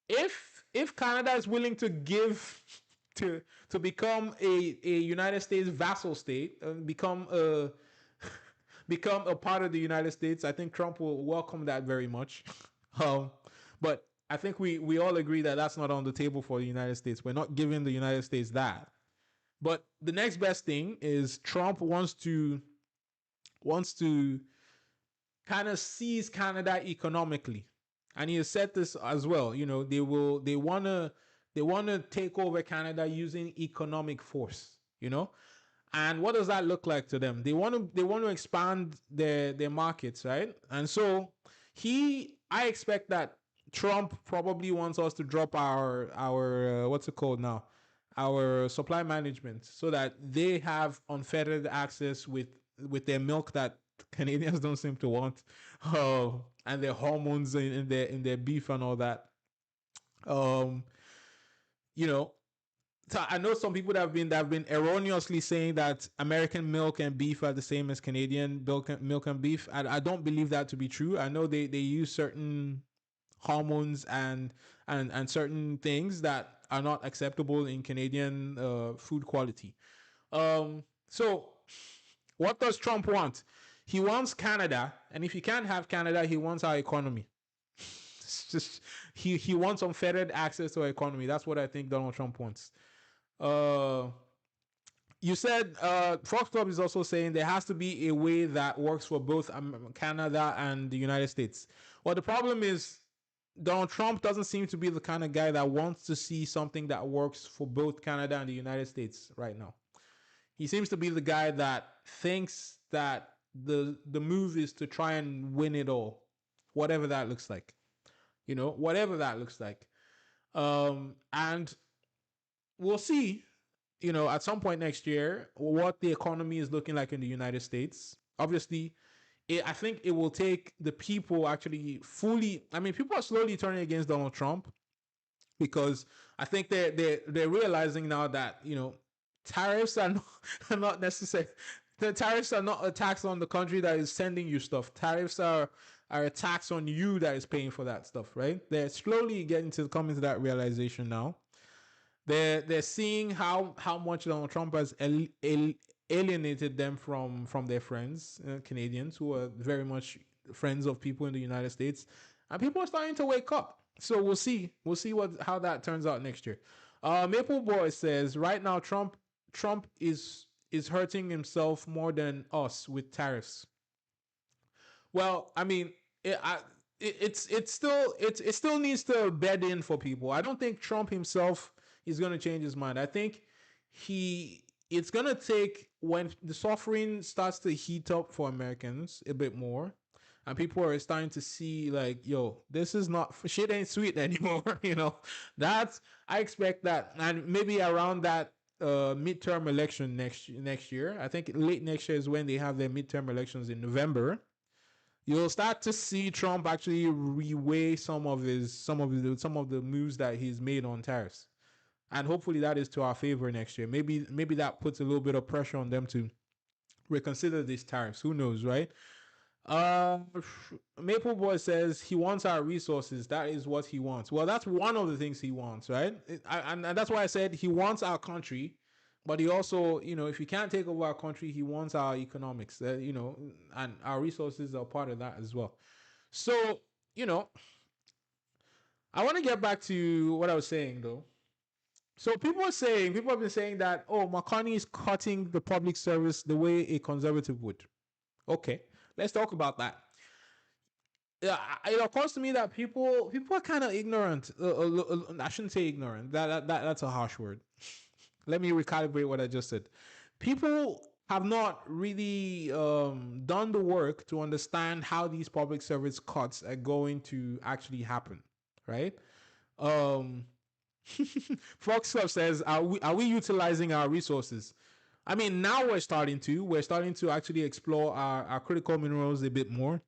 if Canada is willing to give to become a United States vassal state and become a part of the United States, I think Trump will welcome that very much. Um, but I think we all agree that that's not on the table for the United States. We're not giving the United States that. But the next best thing is Trump wants to kind of seize Canada economically, and he has said this as well. You know, they wanna take over Canada using economic force. You know, and what does that look like to them? They want to expand their markets, right? And so I expect that Trump probably wants us to drop our what's it called now, our supply management, so that they have unfettered access with their milk that Canadians don't seem to want, and their hormones in their beef and all that. Um, you know, so I know some people that have been erroneously saying that American milk and beef are the same as Canadian milk and beef. I don't believe that to be true. I know they use certain hormones and certain things that are not acceptable in Canadian food quality. So what does Trump want? He wants Canada, and if he can't have Canada, he wants our economy. It's just he wants unfettered access to our economy. That's what I think Donald Trump wants. Uh, you said Fox Club is also saying there has to be a way that works for both Canada and the United States. Well, the problem is Donald Trump doesn't seem to be the kind of guy that wants to see something that works for both Canada and the United States right now. He seems to be the guy that thinks that the move is to try and win it all, whatever that looks like. You know, whatever that looks like. And we'll see, at some point next year, what the economy is looking like in the United States. Obviously, I think it will take the people actually fully. I mean, people are slowly turning against Donald Trump because I think they're realizing now that tariffs are not, are not necessary. The tariffs are not a tax on the country that is sending you stuff. Tariffs are a tax on you that is paying for that stuff, right? They're slowly coming to that realization now. They're seeing how much Donald Trump has alienated them from their friends, Canadians, who are very much friends of people in the United States, and people are starting to wake up. So we'll see how that turns out next year. Maple Boy says right now Trump is hurting himself more than us with tariffs. Well, I mean, it still needs to bed in for people. I don't think Trump himself is going to change his mind. I think it's going to take when the suffering starts to heat up for Americans a bit more, and people are starting to see like, yo, this is not shit ain't sweet anymore. That's I expect that, and maybe around that midterm election next year. I think late next year is when they have their midterm elections in November. You'll start to see Trump actually reweigh some of the moves that he's made on tariffs, and hopefully that is to our favor next year. Maybe that puts a little bit of pressure on them to reconsider these tariffs. Who knows, right? Uh, Maple Boy says he wants our resources. That is what he wants. Well, that's one of the things he wants, right? And that's why I said he wants our country, but he also, if he can't take over our country, he wants our economics. And our resources are part of that as well. So, I want to get back to what I was saying though. So people have been saying that, oh, McCartney is cutting the public service the way a conservative would. Okay, let's talk about that. Yeah, it occurs to me that people are kind of ignorant. I shouldn't say ignorant. That's a harsh word. let me recalibrate what I just said. People have not really done the work to understand how these public service cuts are going to actually happen, right? Um, Fox Club says, are we utilizing our resources? I mean, now we're starting to actually explore our critical minerals a bit more.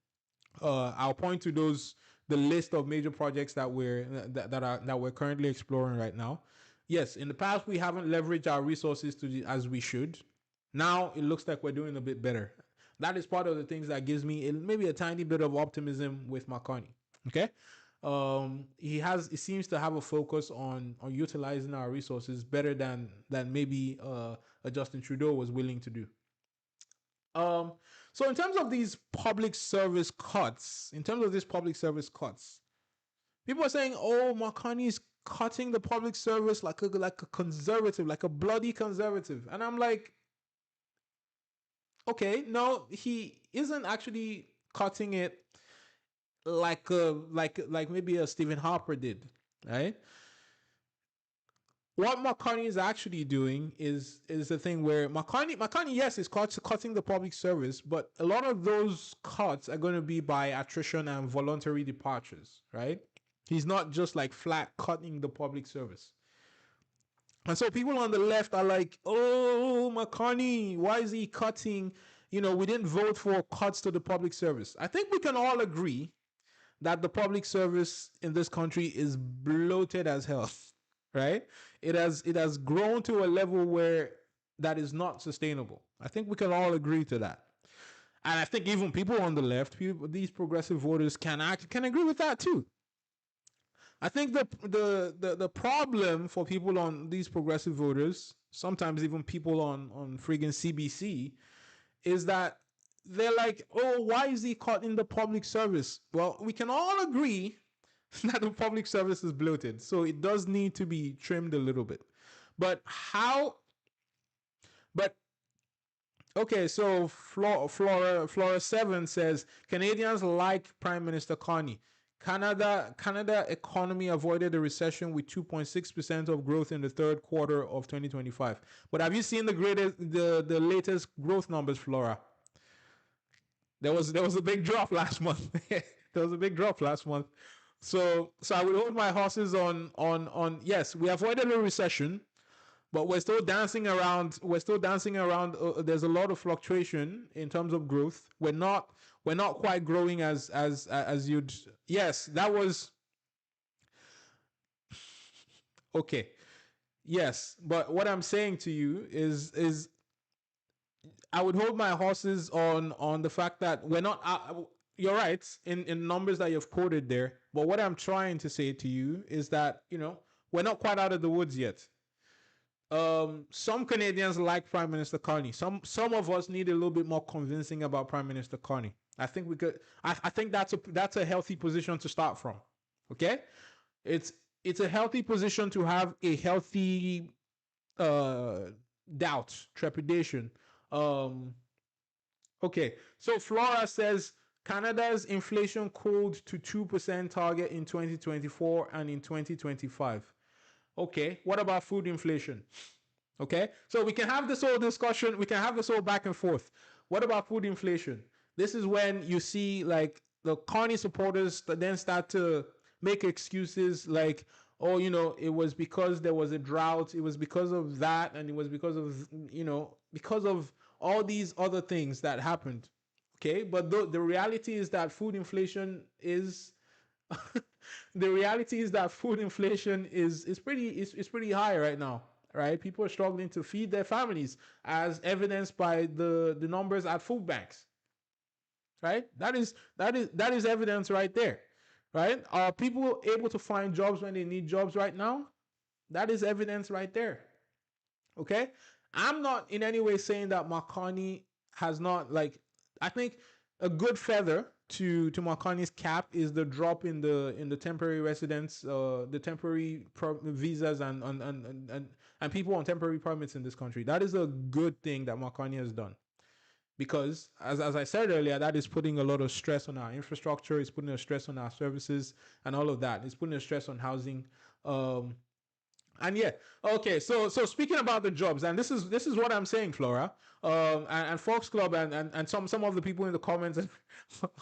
I'll point to the list of major projects that we're currently exploring right now. Yes, in the past we haven't leveraged our resources as we should. Now it looks like we're doing a bit better. That is part of the things that gives me maybe a tiny bit of optimism with Mark Carney. Okay, he seems to have a focus on utilizing our resources better than maybe a Justin Trudeau was willing to do. Um, so in terms of these public service cuts, people are saying, "Oh, Makani is cutting the public service like a conservative, like a bloody conservative," and I'm like, okay, no, he isn't actually cutting it like maybe a Stephen Harper did, right? What McCartney is actually doing is the thing where McCartney, yes, is cutting the public service, but a lot of those cuts are going to be by attrition and voluntary departures, right? He's not just like flat cutting the public service. And so people on the left are like, oh, McCartney, why is he cutting? We didn't vote for cuts to the public service. I think we can all agree that the public service in this country is bloated as hell, right? It has grown to a level where that is not sustainable. I think we can all agree to that. And I think even people on the left, these progressive voters can agree with that too. I think the problem for people on these progressive voters, sometimes even people on friggin' CBC, is that they're like, oh, why is he cutting the public service? Well, we can all agree that the public service is bloated, so it does need to be trimmed a little bit. But how? But okay, so Flora 7 says Canadians like Prime Minister Carney. Canada economy avoided a recession with 2.6% of growth in the third quarter of 2025. But have you seen the latest growth numbers, Flora? There was a big drop last month. There was a big drop last month. So I would hold my horses on yes, we avoided a recession, but we're still dancing around. There's a lot of fluctuation in terms of growth. We're not quite growing as you'd. Yes, that was okay. Yes, but what I'm saying to you is I would hold my horses on the fact that we're not. You're right in numbers that you've quoted there, but what I'm trying to say to you is that we're not quite out of the woods yet. Some Canadians like Prime Minister Carney. Some of us need a little bit more convincing about Prime Minister Carney. I think we could. I think that's a healthy position to start from. Okay, it's a healthy position to have a healthy doubt, trepidation. Um, okay, so Flora says Canada's inflation cooled to 2% target in 2024 and in 2025. Okay, what about food inflation? Okay, so we can have this whole discussion, we can have this whole back and forth. What about food inflation? This is when you see like the Carney supporters that then start to make excuses like, oh, it was because there was a drought, it was because of that, and it was because of all these other things that happened. Okay, but the reality is that food inflation is the reality is that food inflation is pretty high right now, right? People are struggling to feed their families, as evidenced by the numbers at food banks, right? That is evidence right there, right? Are people able to find jobs when they need jobs right now? That is evidence right there. Okay, I'm not in any way saying that McCartney has not, like, I think a good feather to McCartney's cap is the drop in the temporary residents, the temporary visas and people on temporary permits in this country. That is a good thing that McCartney has done, because as I said earlier, that is putting a lot of stress on our infrastructure. It's putting a stress on our services and all of that. It's putting a stress on housing. And yeah, okay. So speaking about the jobs, and this is what I'm saying, Flora, and Fox Club, and some of the people in the comments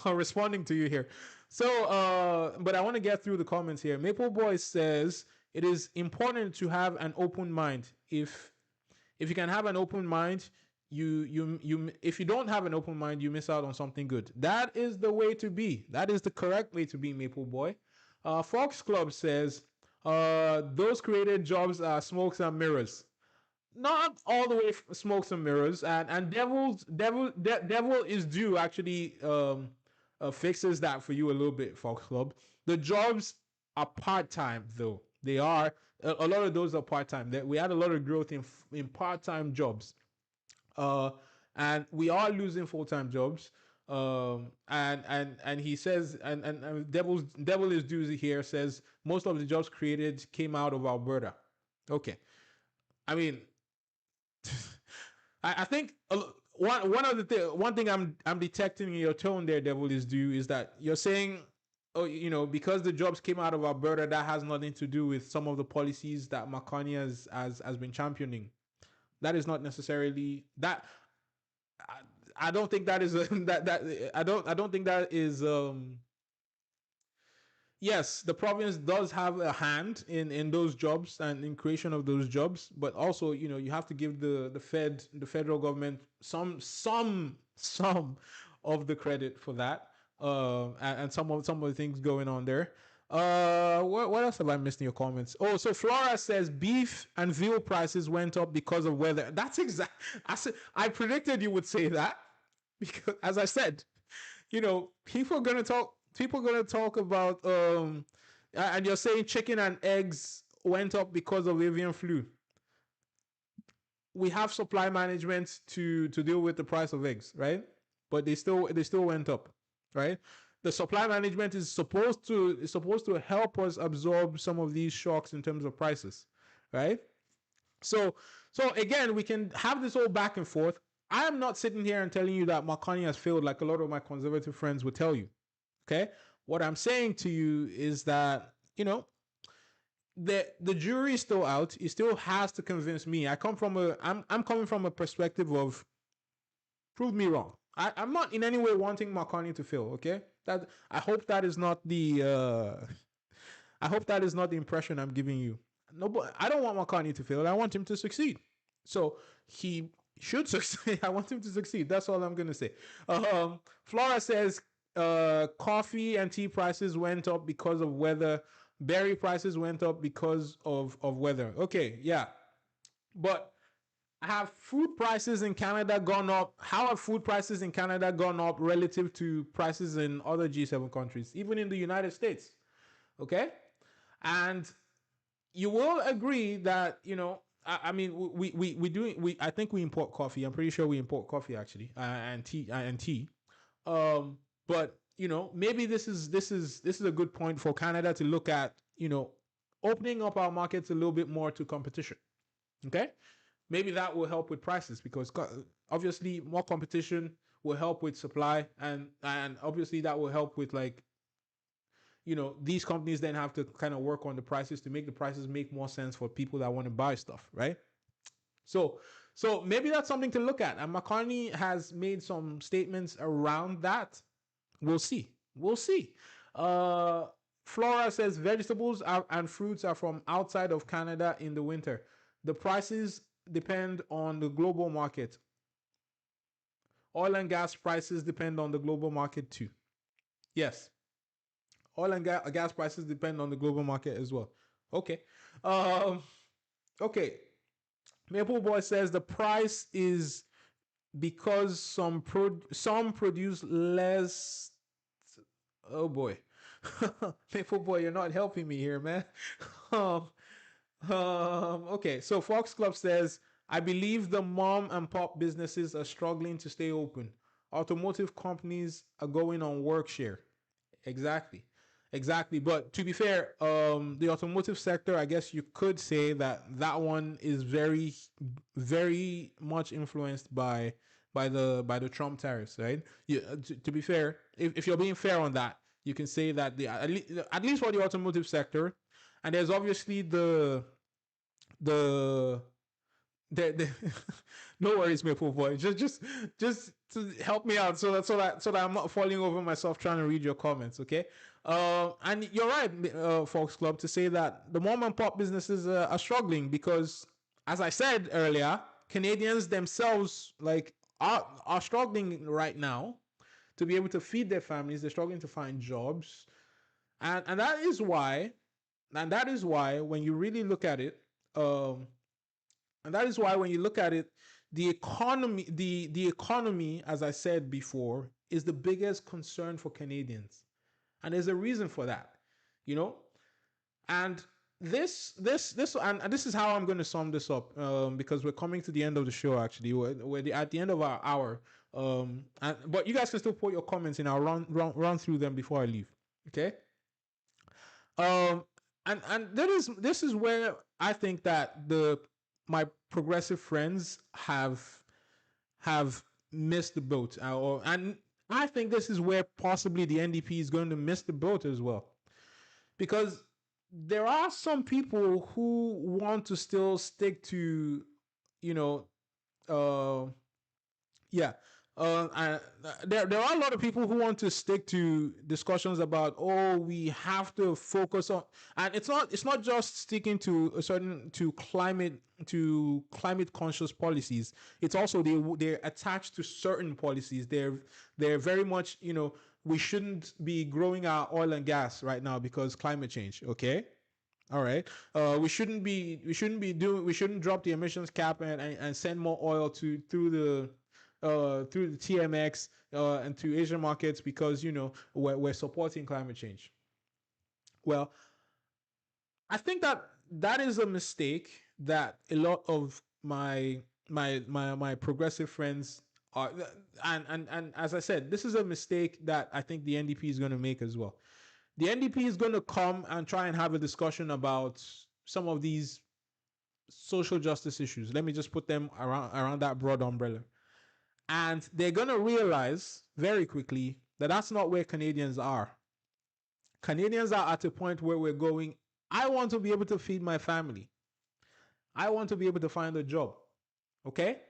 are responding to you here. So, but I want to get through the comments here. Maple Boy says it is important to have an open mind. If you can have an open mind, you if you don't have an open mind, you miss out on something good. That is the way to be. That is the correct way to be, Maple Boy. Fox Club says those created jobs are smokes and mirrors. Not all the way smokes and mirrors, and devil is due actually fixes that for you a little bit, Fox Club. The jobs are part time though. They are a lot of those are part time. We had a lot of growth in part time jobs, uh, and we are losing full time jobs. And he says, and devil is due here says most of the jobs created came out of Alberta. Okay, I mean, I think one thing I'm detecting in your tone there, devil is due, is that you're saying, oh, because the jobs came out of Alberta, that has nothing to do with some of the policies that Mark Carney has been championing. That is not necessarily that. I don't think that is I don't think that is yes, the province does have a hand in those jobs and in creation of those jobs, but also you have to give the federal government some of the credit for that, and some of the things going on there. What else have I missed in your comments? Oh, so Flora says beef and veal prices went up because of weather. That's exact. I predicted you would say that because, as I said, people are gonna talk. People are gonna talk about and you're saying chicken and eggs went up because of avian flu. We have supply management to deal with the price of eggs, right? But they still went up, right? The supply management is supposed to help us absorb some of these shocks in terms of prices, right? So so again, we can have this whole back and forth. I am not sitting here and telling you that Mark Carney has failed like a lot of my conservative friends would tell you. Okay. What I'm saying to you is that, the jury is still out. It still has to convince me. I'm coming from a perspective of prove me wrong. I'm not in any way wanting Mark Carney to fail, okay? That I hope that is not the I hope that is not the impression I'm giving you. No, but I don't want Mark Carney to fail. I want him to succeed. So he should succeed. I want him to succeed. That's all I'm gonna say. Flora says coffee and tea prices went up because of weather. Berry prices went up because of weather. Okay, yeah. But have food prices in Canada gone up? How have food prices in Canada gone up relative to prices in other G7 countries, even in the United States? Okay? And you will agree that, I mean, I think we import coffee. I'm pretty sure we import coffee actually, and tea. But maybe this is a good point for Canada to look at, opening up our markets a little bit more to competition. Okay, maybe that will help with prices because obviously more competition will help with supply, and obviously that will help with like these companies then have to kind of work on the prices to make the prices make more sense for people that want to buy stuff, right? So so maybe that's something to look at. And Mark Carney has made some statements around that. We'll see. We'll see. Uh, Flora says and fruits are from outside of Canada in the winter. The prices depend on the global market. Oil and gas prices depend on the global market too. Yes, oil and gas prices depend on the global market as well. Okay. Um, okay. Maple Boy says the price is because some produce less. Oh boy, Maple Boy, you're not helping me here, man. um, okay, so Fox Club says I believe the mom and pop businesses are struggling to stay open. Automotive companies are going on work share. Exactly. Exactly. But to be fair, the automotive sector, I guess you could say that one is very, very much influenced by the Trump tariffs, right? To be fair, if you're being fair on that, you can say that at least for the automotive sector, and there's obviously the the no worries, Maple Boy. Just to help me out so that I'm not falling over myself trying to read your comments, okay? And you're right, Folks Club, to say that the mom and pop businesses are struggling because, as I said earlier, Canadians themselves are struggling right now to be able to feed their families. They're struggling to find jobs, and that is why when you really look at it, um, and that is why when you look at it, the economy, as I said before, is the biggest concern for Canadians, and there's a reason for that, you know. And and this is how I'm going to sum this up, because we're coming to the end of the show. Actually, we're at the end of our hour. But you guys can still put your comments in. I'll run through them before I leave. Okay. Um, and this is where I think that the my progressive friends have missed the boat, and I think this is where possibly the NDP is going to miss the boat as well, because there are some people who want to still stick to, you know, uh, yeah. There are a lot of people who want to stick to discussions about, oh, we have to focus on, and it's not just sticking to a certain to climate conscious policies. It's also they're attached to certain policies. They're very much, we shouldn't be growing our oil and gas right now because climate change. Okay, all right. We shouldn't drop the emissions cap and send more oil to through the TMX and to Asian markets because we're supporting climate change. Well, I think that is a mistake that a lot of my progressive friends are, and as I said, this is a mistake that I think the NDP is going to make as well. The NDP is going to come and try and have a discussion about some of these social justice issues. Let me just put them around that broad umbrella. And they're going to realize very quickly that that's not where Canadians are. Canadians are at a point where we're going, I want to be able to feed my family. I want to be able to find a job. Okay?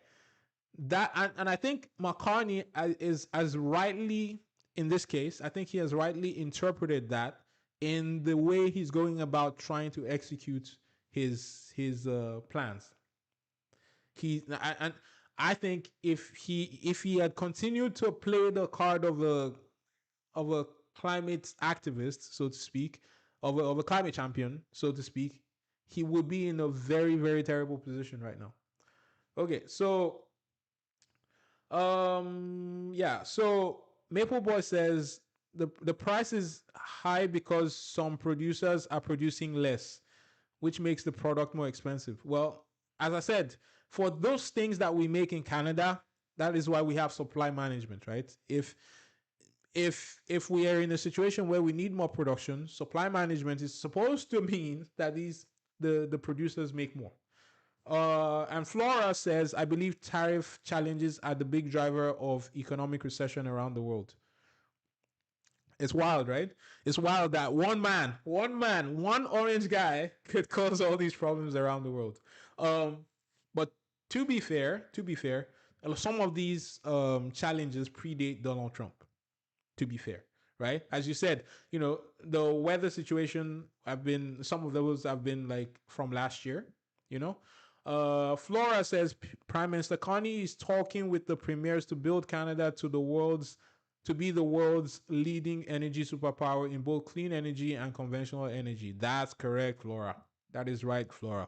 And I think Mark Carney is as rightly, in this case, I think he has rightly interpreted that in the way he's going about trying to execute his plans. And I think if he had continued to play the card of a climate activist, so to speak, of a climate champion, so to speak, he would be in a very, very terrible position right now. Okay, so yeah, so Maple Boy says the price is high because some producers are producing less, which makes the product more expensive. Well, as I said, for those things that we make in Canada, that is why we have supply management, right? If we are in a situation where we need more production, supply management is supposed to mean that the producers make more. And Flora says, I believe tariff challenges are the big driver of economic recession around the world. It's wild, right? It's wild that one orange guy could cause all these problems around the world. But to be fair, some of these challenges predate Donald Trump. To be fair, right? As you said, the weather situation some of those have been like from last year. Flora says Prime Minister Carney is talking with the premiers to build Canada to be the world's leading energy superpower in both clean energy and conventional energy. That's correct, Flora. That is right, Flora.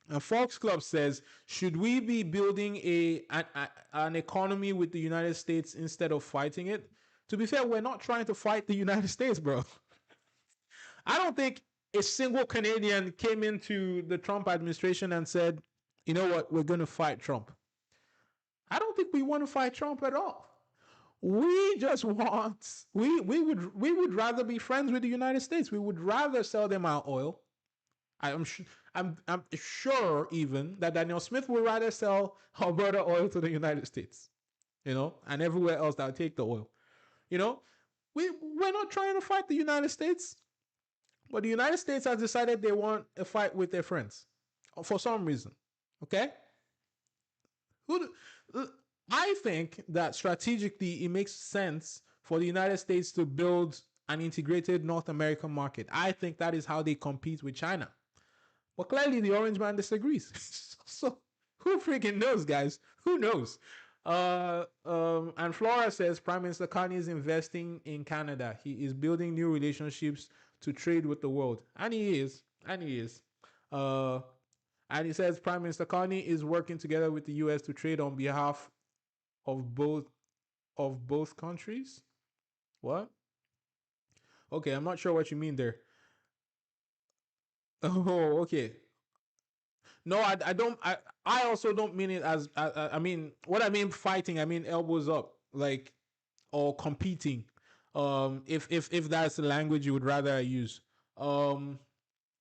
And Fox Club says, should we be building an economy with the United States instead of fighting it? To be fair, we're not trying to fight the United States, bro. I don't think a single Canadian came into the Trump administration and said, you know what, we're going to fight Trump. I don't think we want to fight Trump at all. We just want, we would rather be friends with the United States. We would rather sell them our oil. I'm sure even that Daniel Smith would rather sell Alberta oil to the United States, and everywhere else that would take the oil. We're not trying to fight the United States. But the United States has decided they want a fight with their friends for some reason. Okay? Who? I think that strategically it makes sense for the United States to build an integrated North American market. I think that is how they compete with China. But clearly, the Orange Man disagrees. So who freaking knows, guys? Who knows? And Flora says Prime Minister Carney is investing in Canada. He is building new relationships to trade with the world, and he is, and he is. Uh, and he says Prime Minister Carney is working together with the U.S. to trade on behalf of both countries. What? Okay, I'm not sure what you mean there. Oh, okay. No, I don't. I also don't mean it as. I mean, what I mean fighting. I mean elbows up, like or competing. If that's the language you would rather I use.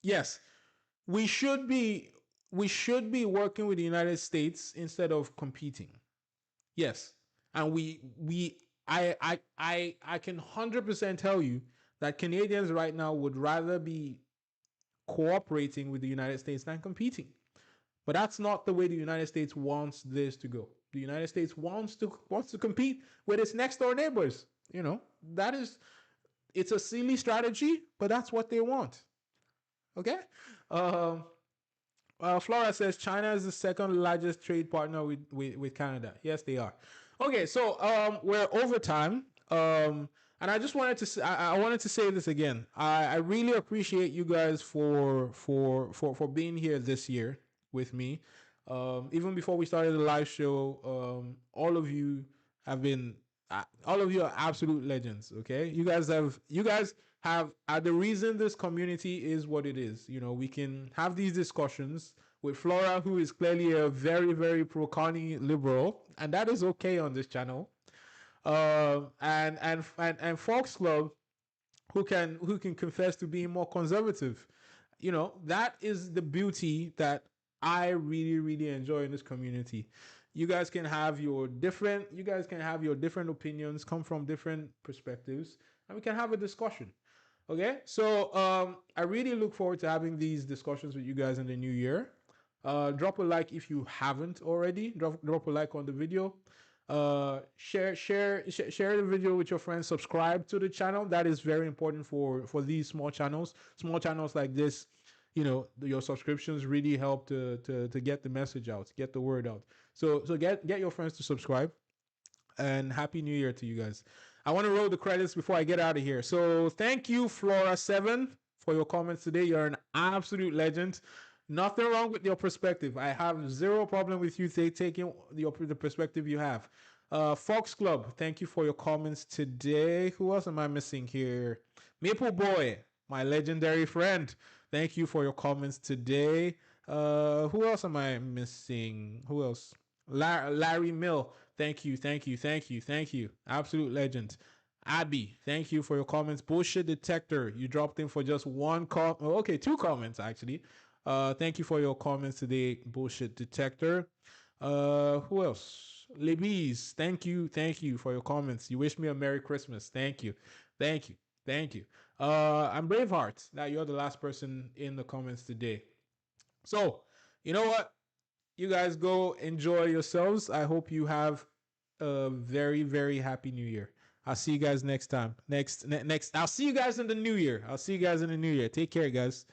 Yes, we should be we should be working with the United States instead of competing. Yes, and I can 100% tell you that Canadians right now would rather be cooperating with the United States than competing. But that's not the way the United States wants this to go. The United States wants to compete with its next door neighbors. You know, that is it's a silly strategy, but that's what they want. Okay? Um Flora says China is the second largest trade partner with Canada. Yes, they are. Okay, so we're over time. And I just wanted to I wanted to say this again. I really appreciate you guys for being here this year with me. Even before we started the live show, all of you have been all of you are absolute legends. Okay, you guys have are the reason this community is what it is. You know, we can have these discussions with Flora, who is clearly a very pro Carney liberal, and that is okay on this channel. And Fox Club, who can confess to being more conservative. You know, that is the beauty that I really enjoy in this community. You guys can have your different opinions, come from different perspectives, and we can have a discussion. Okay, so I really look forward to having these discussions with you guys in the new year. Drop a like if you haven't already. Drop a like on the video. Share the video with your friends. Subscribe to the channel. That is very important for these small channels. Small channels like this, you know, your subscriptions really help to get the message out, get the word out. So get your friends to subscribe. And happy New Year to you guys. I want to roll the credits before I get out of here. So thank you, Flora7, for your comments today. You're an absolute legend. Nothing wrong with your perspective. I have zero problem with you taking the perspective you have. Fox Club, thank you for your comments today. Who else am I missing here? Maple Boy, my legendary friend. Thank you for your comments today. Who else am I missing? Who else? Larry Mill, thank you. Absolute legend. Abby, thank you for your comments. Bullshit Detector, you dropped in for just one okay, 2 comments actually. Thank you for your comments today, Bullshit Detector. Who else? Libby's, thank you for your comments. You wish me a Merry Christmas. Thank you. And Braveheart, that you're the last person in the comments today. So, you know what? You guys go enjoy yourselves. I hope you have a very happy New Year. I'll see you guys next time. Next. I'll see you guys in the new year. Take care, guys.